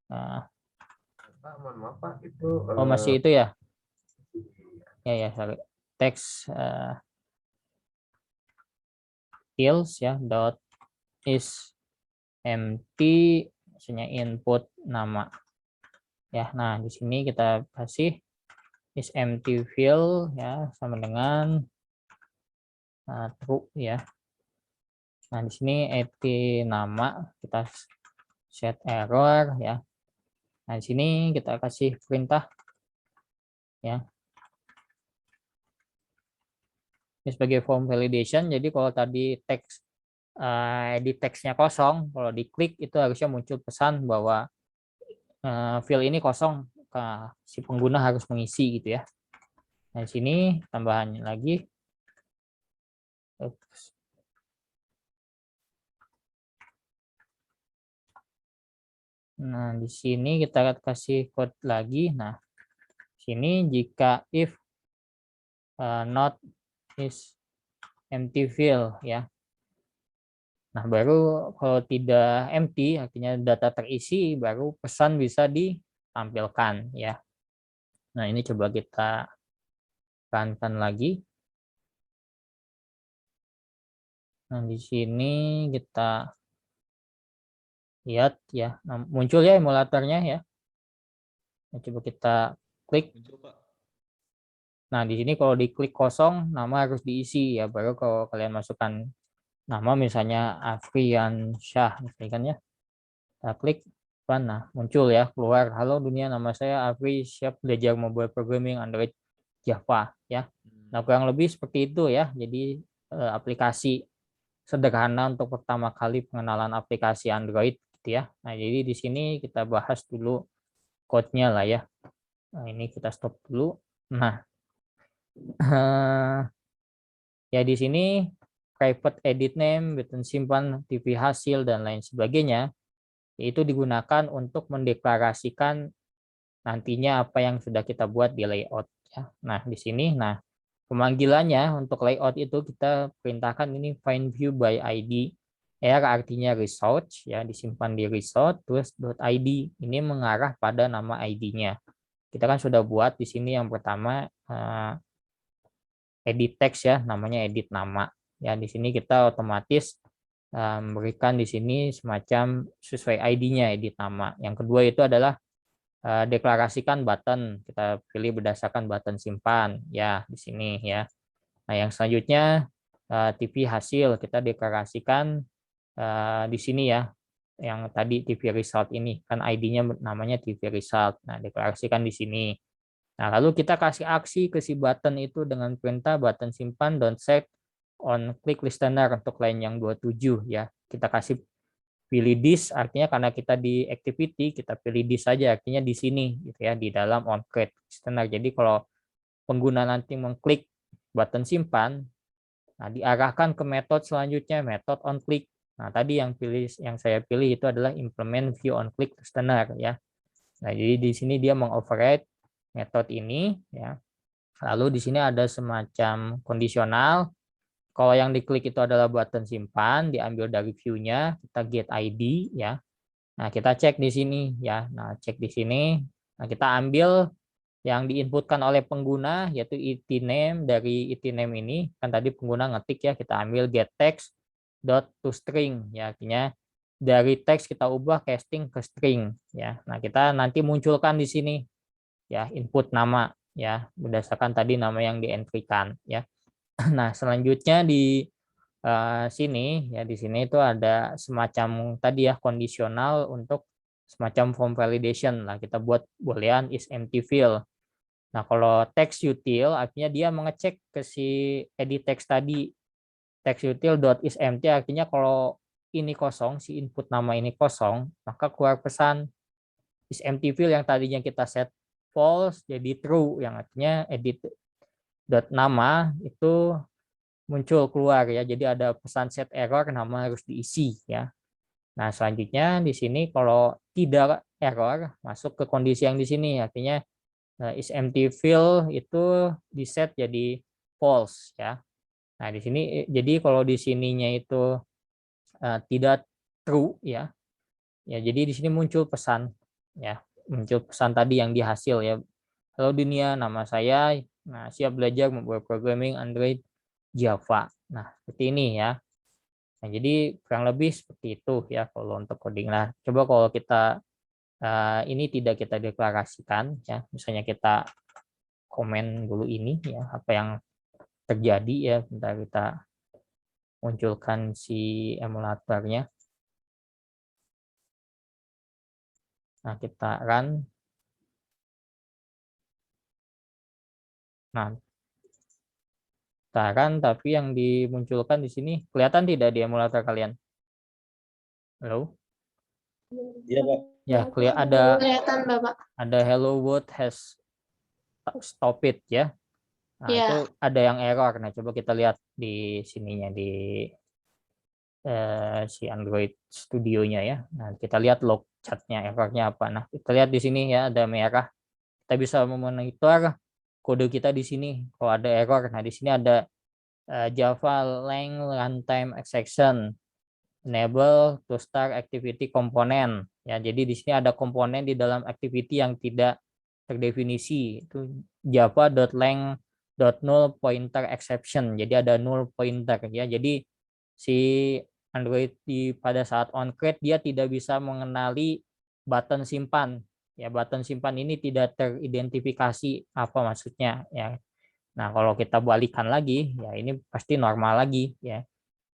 Pak, mohon maaf Pak, itu Oh, masih itu ya? Ya, sorry. Teks fields ya, dot is empty, misalnya input nama. Ya, nah di sini kita kasih is empty field ya sama dengan true ya. Nah, di sini empty nama kita set error ya. Nah, di sini kita kasih perintah ya. Ini sebagai form validation. Jadi kalau tadi teks edit teksnya kosong, kalau diklik itu harusnya muncul pesan bahwa field ini kosong, si pengguna harus mengisi gitu ya. Nah, di sini tambahannya lagi. Nah, di sini kita kasih code lagi. Nah, sini jika if not is empty field ya. Nah, baru kalau tidak empty artinya data terisi, baru pesan bisa ditampilkan ya. Nah, ini coba kita runkan lagi. Nah, di sini kita lihat ya, nah, muncul ya emulatornya ya. Nah, coba kita klik. Muncul, Pak. Nah, di sini kalau diklik kosong, nama harus diisi ya. Baru kalau kalian masukkan nama misalnya Afrian Syah, misalkan ya. Kita klik, nah muncul ya, keluar, halo dunia, nama saya Afri, siap belajar mobile programming Android Java ya. Nah, kurang lebih seperti itu ya. Jadi aplikasi sederhana untuk pertama kali pengenalan aplikasi Android gitu ya. Nah, jadi di sini kita bahas dulu code-nya lah ya. Nah, ini kita stop dulu. Nah, ya di sini private edit name, button simpan, TV hasil dan lain sebagainya itu digunakan untuk mendeklarasikan nantinya apa yang sudah kita buat di layout ya. Nah, di sini pemanggilannya untuk layout itu kita perintahkan ini find view by ID. R artinya result ya, disimpan di result, terus .id ini mengarah pada nama ID-nya. Kita kan sudah buat di sini yang pertama edit text ya, namanya edit nama. Ya, di sini kita otomatis memberikan di sini semacam sesuai ID-nya edit nama. Yang kedua itu adalah deklarasikan button. Kita pilih berdasarkan button simpan ya di sini ya. Nah, yang selanjutnya TV hasil kita deklarasikan di sini ya. Yang tadi TV result ini kan ID-nya namanya TV result. Nah, deklarasikan di sini. Nah, lalu kita kasih aksi ke si button itu dengan perintah button simpan don't set on click listener untuk line yang 27 ya. Kita kasih pilih this artinya karena kita di activity kita pilih this saja artinya di sini gitu ya, di dalam on click listener. Jadi kalau pengguna nanti mengklik button simpan, nah diarahkan ke metode selanjutnya, metode on click. Nah, tadi yang saya pilih itu adalah implement view on click listener ya. Nah, jadi di sini dia mengoverride metode ini ya. Lalu di sini ada semacam kondisional. Kalau yang diklik itu adalah button simpan, diambil dari view-nya, kita get ID ya. Nah, kita cek di sini ya. Nah, cek di sini. Nah, kita ambil yang diinputkan oleh pengguna yaitu IT name. Dari IT name ini kan tadi pengguna ngetik ya, kita ambil get text dot to string ya, artinya dari teks kita ubah casting ke string ya. Nah, kita nanti munculkan di sini ya input nama ya berdasarkan tadi nama yang dientrykan ya. Nah, selanjutnya di sini ya, di sini itu ada semacam tadi ya kondisional untuk semacam form validation lah, kita buat boolean is empty field. Nah, kalau text util artinya dia mengecek ke si edit text tadi, text util dot is empty artinya kalau ini kosong, si input nama ini kosong, maka keluar pesan is empty field yang tadinya kita set false jadi true, yang artinya edit dot nama itu muncul keluar ya. Jadi ada pesan set error, nama harus diisi ya. Nah, selanjutnya di sini kalau tidak error masuk ke kondisi yang di sini, artinya is empty field itu di set jadi false ya. Nah, di sini jadi kalau di sininya itu tidak true ya. Ya, jadi di sini muncul pesan ya, muncul pesan tadi yang di hasil ya. Halo dunia, nama saya. Nah, siap belajar membuat programming Android Java. Nah, seperti ini ya. Nah, jadi kurang lebih seperti itu ya kalau untuk coding. Nah, coba kalau kita ini tidak kita deklarasikan ya, misalnya kita komen dulu ini ya, apa yang terjadi ya, bentar kita munculkan si emulatornya. Nah, kita run. Nah, kita run, tapi yang dimunculkan di sini kelihatan tidak di emulator kalian? Halo? Iya, Pak. Ya, ada Kelihatan, Bapak. ada hello world has stop it ya. Nah, Iya. itu ada yang error. Nah, coba kita lihat di sininya di si Android Studio-nya ya. Nah, kita lihat log chat-nya, errornya apa. Nah, kita lihat di sini ya ada merah. Kita bisa memonitor kode kita di sini kalau ada error. Nah, di sini ada Java lang runtime exception enable to start activity component ya. Jadi di sini ada komponen di dalam activity yang tidak terdefinisi, itu java.lang.null pointer exception. Jadi ada null pointer ya. Jadi si Android pada saat on create dia tidak bisa mengenali button simpan ya. Button simpan ini tidak teridentifikasi apa maksudnya ya. Nah, kalau kita balikan lagi ya ini pasti normal lagi ya.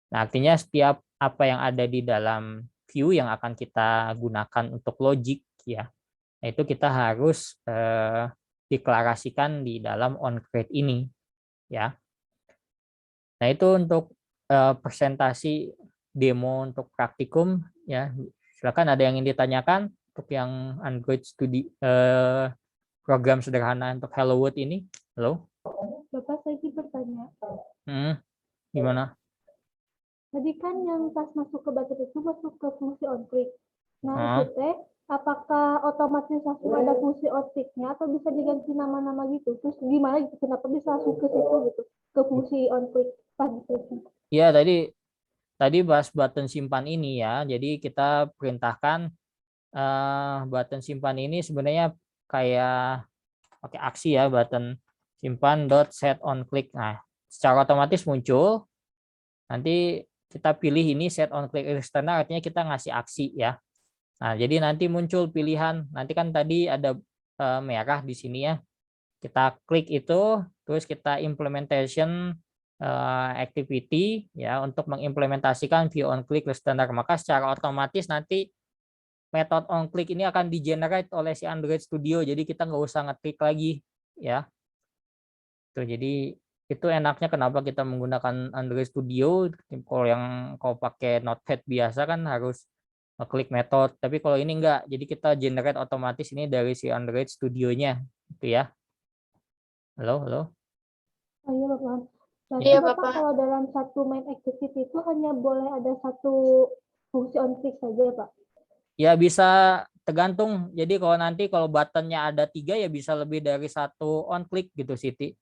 Nah, artinya setiap apa yang ada di dalam view yang akan kita gunakan untuk logic ya, itu kita harus deklarasikan di dalam onCreate ini ya. Nah, itu untuk presentasi demo untuk praktikum ya. Silakan, ada yang ingin ditanyakan untuk yang Android studi program sederhana untuk Hello World ini. Halo? Bapak, saya sih bertanya. Gimana? Tadi kan yang pas masuk ke bucket itu masuk ke fungsi on click. Nah, Ah. itu teh apakah otomatis langsung ada fungsi on click-nya atau bisa diganti nama-nama gitu? Terus gimana gitu? Kenapa bisa langsung ke situ gitu? Ke fungsi on click pas gitu. Iya, tadi bahas button simpan ini ya. Jadi kita perintahkan button simpan ini sebenarnya kayak pakai aksi ya, button simpan dot set on click. Nah, secara otomatis muncul. Nanti kita pilih ini set on click external, artinya kita ngasih aksi ya. Nah, jadi nanti muncul pilihan. Nanti kan tadi ada merah di sini ya. Kita klik itu, terus kita implementation activity ya untuk mengimplementasikan view on click listener. Maka secara otomatis nanti metode on click ini akan di-generate oleh si Android Studio. Jadi kita nggak usah ngetik lagi ya. Tuh, jadi itu enaknya kenapa kita menggunakan Android Studio. Kalau pakai Notepad biasa kan harus klik metode, tapi kalau ini enggak. Jadi kita generate otomatis ini dari si Android Studio-nya gitu ya. Halo? Oh iya, Bapak. Berarti Iya, Bapak, kalau dalam satu main activity itu hanya boleh ada satu fungsi on click saja, Pak? Ya, bisa tergantung. Jadi kalau buttonnya ada 3 ya bisa lebih dari satu on click gitu, Siti.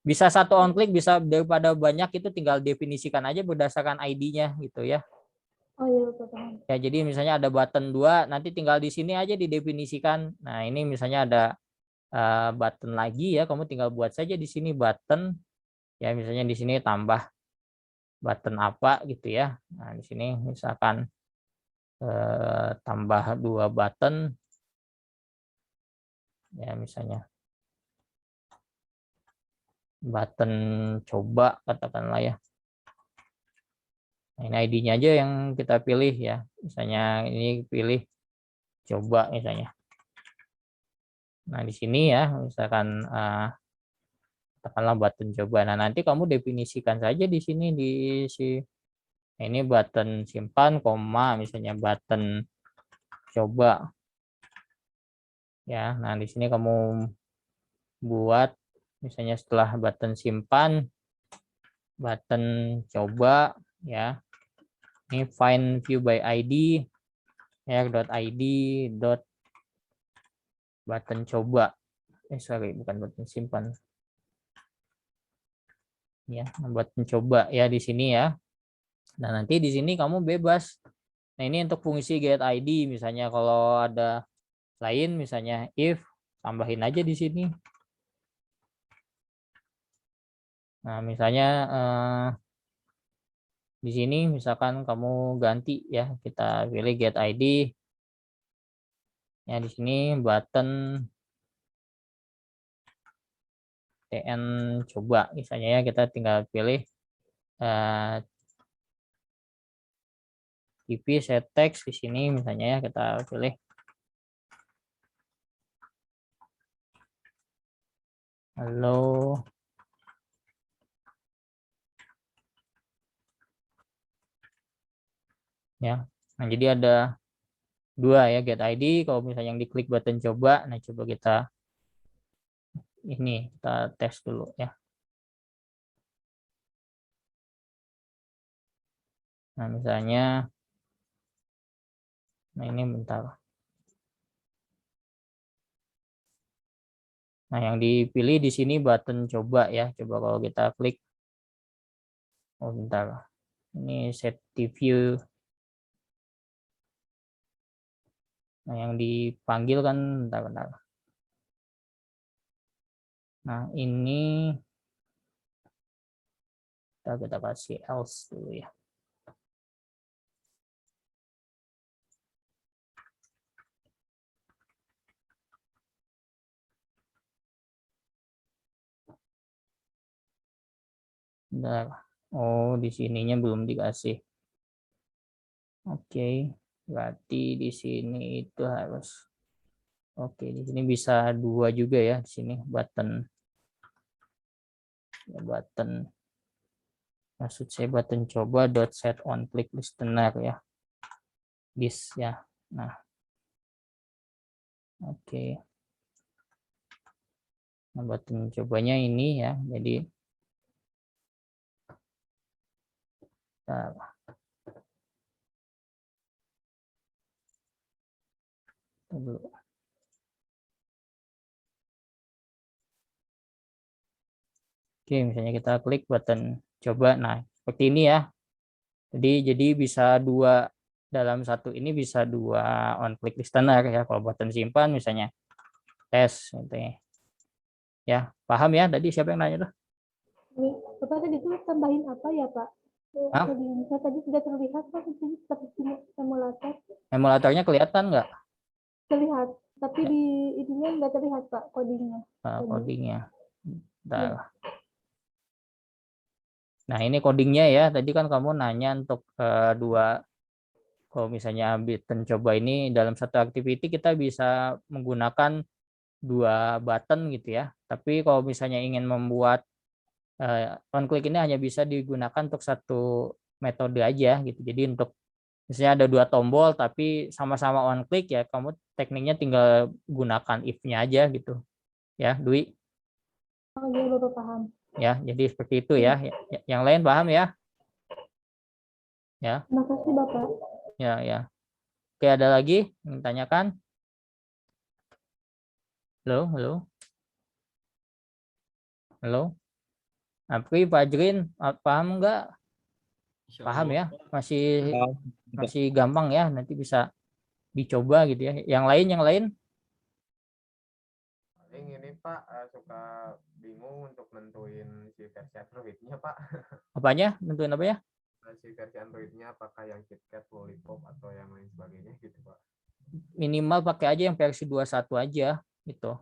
Bisa satu on click, bisa daripada banyak, itu tinggal definisikan aja berdasarkan ID-nya gitu ya. Oh iya, Bapak. Ya, jadi misalnya ada button 2, nanti tinggal di sini aja didefinisikan. Nah, ini misalnya ada button lagi ya, kamu tinggal buat saja di sini button ya, misalnya di sini tambah button apa gitu ya. Nah, di sini misalkan tambah 2 button ya, misalnya button coba katakanlah ya. Nah, ini ID-nya aja yang kita pilih ya, misalnya ini pilih coba misalnya. Nah, di sini ya misalkan katakanlah button coba. Nah, nanti kamu definisikan saja di sini di si ini button simpan, koma misalnya button coba. Ya, nah di sini kamu buat misalnya setelah button simpan, button coba ya. Ini find view by ID r.id dot button coba. Sorry, bukan button simpan. Ya, button coba ya di sini ya. Nah, nanti di sini kamu bebas. Nah, ini untuk fungsi get ID misalnya kalau ada lain misalnya if tambahin aja di sini. Nah, misalnya di sini misalkan kamu ganti ya, kita pilih get ID. Ya, di sini button tn coba misalnya ya, kita tinggal pilih TV set text di sini misalnya ya, kita pilih halo. Ya. Nah, jadi ada dua ya get ID. Kalau misalnya yang diklik button coba, nah coba kita ini kita tes dulu ya. Nah, misalnya nah ini bentar. Nah, yang dipilih di sini button coba ya. Coba kalau kita klik. Oh, bentar. Ini set view. Nah, yang dipanggil kan bentar-bentar. Nah, ini kita kasih else dulu ya. Bentar. Oh, di sininya belum dikasih. Oke, berarti di sini itu harus. Oke, di sini bisa dua juga ya di sini button. Ya, button. Maksud saya button coba dot set on click listener ya. This ya. Nah. Oke. Nah, button cobanya ini ya. Jadi dulu. Oke, misalnya kita klik button coba. Nah, seperti ini ya. Jadi bisa dua dalam satu ini bisa dua on click listener ya. Kalau button simpan misalnya tes gitu ya. Ya, paham ya? Tadi siapa yang nanya tuh? Bapak tadi itu tambahin apa ya Pak? Hah? Saya tadi sudah terlihat Pak di sini seperti emulator. Emulatornya kelihatan nggak? Terlihat, tapi di ininya nggak terlihat Pak codingnya. Codingnya. Bentar. Nah, ini codingnya ya. Tadi kan kamu nanya untuk dua. Kalau misalnya button coba ini dalam satu activity kita bisa menggunakan dua button gitu ya. Tapi kalau misalnya ingin membuat on click ini hanya bisa digunakan untuk satu metode aja gitu. Jadi untuk misalnya ada dua tombol tapi sama-sama on click ya, kamu tekniknya tinggal gunakan if-nya aja gitu. Ya, Dwi. Oh iya, Bapak paham. Ya, jadi seperti itu ya. Yang lain paham ya? Ya. Terima kasih Bapak. Ya, ya. Oke, ada lagi yang tanyakan? Halo, halo. Halo. Apri, Pak Jrin, paham nggak? Paham ya? Masih gampang ya, nanti bisa dicoba gitu ya. Yang lain? Paling ini Pak suka bingung untuk nentuin si versi Android-nya Pak. Apanya? Tentuin apa ya? Si versi Android-nya apakah yang KitKat, Lollipop atau yang lain sebagainya gitu Pak. Minimal pakai aja yang versi 21 aja gitu.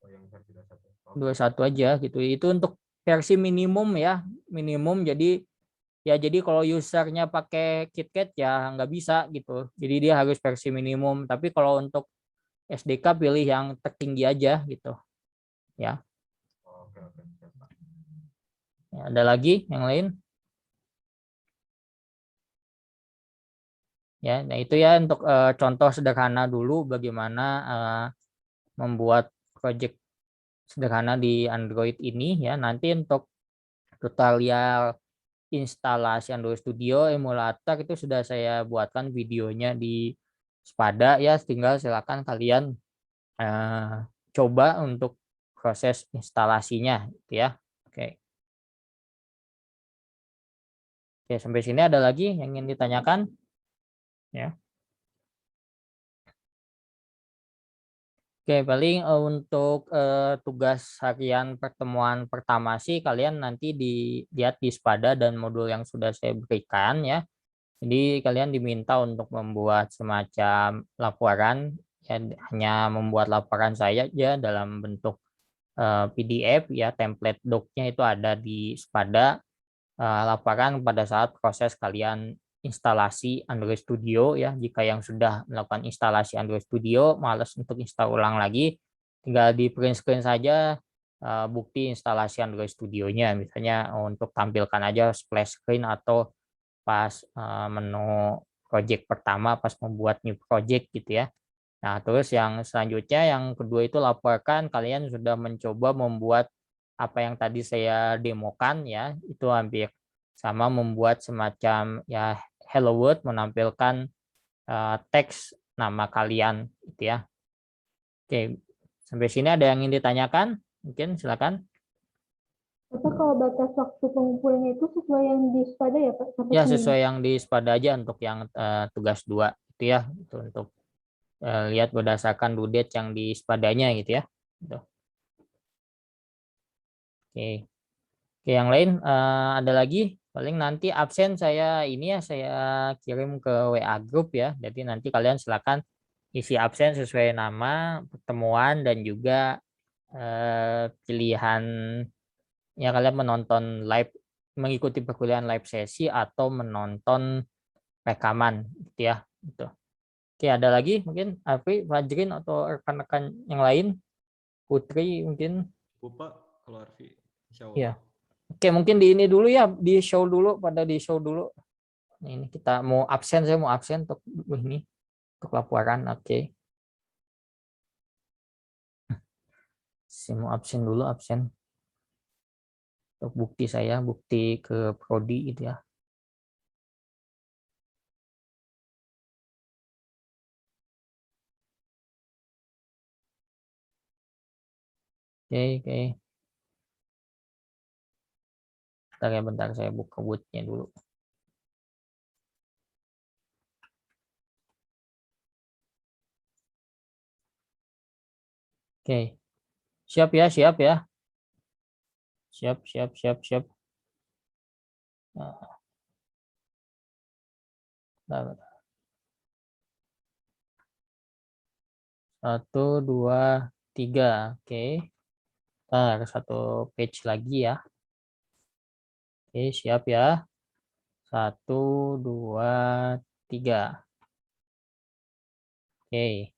Oh yang versi 21. 21 aja gitu. Itu untuk versi minimum ya, minimum. Jadi kalau usernya pakai KitKat ya nggak bisa gitu. Jadi dia harus versi minimum. Tapi kalau untuk SDK pilih yang tertinggi aja gitu. Ya. Oke, siap, Pak. Ya, ada lagi yang lain? Ya, nah itu ya untuk contoh sederhana dulu bagaimana membuat project sederhana di Android ini ya. Nanti untuk tutorial instalasi Android Studio emulator itu sudah saya buatkan videonya di Spada ya, tinggal silakan kalian coba untuk proses instalasinya gitu ya. Oke. Oke, sampai sini ada lagi yang ingin ditanyakan? Ya. Oke, paling untuk tugas harian pertemuan pertama sih kalian nanti dilihat di Spada dan modul yang sudah saya berikan ya. Jadi kalian diminta untuk membuat semacam laporan ya, hanya membuat laporan saya aja dalam bentuk PDF ya, template doc-nya itu ada di Spada. Laporan pada saat proses kalian instalasi Android Studio ya. Jika yang sudah melakukan instalasi Android Studio malas untuk install ulang lagi, tinggal di print screen saja bukti instalasi Android Studio-nya, misalnya untuk tampilkan aja splash screen atau pas menu project pertama pas membuat new project gitu ya. Nah, terus yang selanjutnya yang kedua itu laporkan kalian sudah mencoba membuat apa yang tadi saya demokan ya, itu hampir sama, membuat semacam ya hello world, menampilkan teks nama kalian gitu ya. Oke, sampai sini ada yang ingin ditanyakan? Mungkin silakan. Bapak kalau batas waktu pengumpulannya itu sesuai yang di Spada ya Pak? Sampai Ya, Senin? sesuai yang di Spada aja untuk yang tugas 2 itu ya, itu untuk lihat berdasarkan due date yang di Spadanya gitu ya. Gitu. Oke. Oke, yang lain ada lagi? Paling nanti absen saya ini ya, saya kirim ke WA group ya. Jadi nanti kalian silakan isi absen sesuai nama, pertemuan, dan juga pilihan ya kalian menonton live, mengikuti perkuliahan live sesi atau menonton rekaman gitu ya. Gitu. Oke, ada lagi mungkin Afri, Fajrin atau rekan-rekan yang lain? Putri mungkin? Pak, kalau Arfi, insya Iya. Allah. Oke, mungkin di ini dulu ya, di show dulu, pada di show dulu. Ini kita mau absen, saya mau absen untuk ini, untuk laporan. Oke. Saya mau absen dulu, absen. Untuk bukti saya, bukti ke prodi gitu ya. Oke, oke. Bentar saya buka bootnya dulu. Oke. Siap ya, siap ya. Siap. Nah, 1, 2, 3. Oke. Ntar satu page lagi ya. Oke, siap ya. 1, 2, 3. Oke.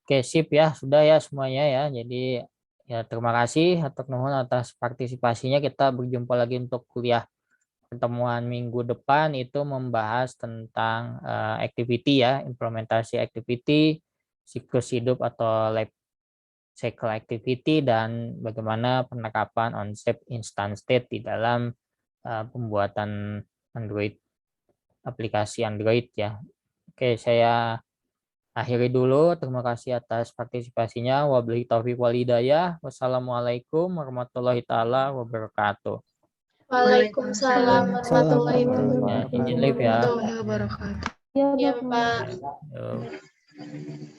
Oke, sip ya. Sudah ya semuanya ya. Jadi ya terima kasih atas partisipasinya. Kita berjumpa lagi untuk kuliah pertemuan minggu depan, itu membahas tentang activity ya, implementasi activity, siklus hidup atau life cycle activity, dan bagaimana penerapan konsep instant state di dalam pembuatan Android, aplikasi Android ya. Oke, saya akhiri dulu. Terima kasih atas partisipasinya. Wabillahi taufiq wal hidayah. Wassalamualaikum warahmatullahi taala wabarakatuh. Waalaikumsalam warahmatullahi Ya, izin live ya. wabarakatuh. Ya, Ya, Bapak. Pak. Yo.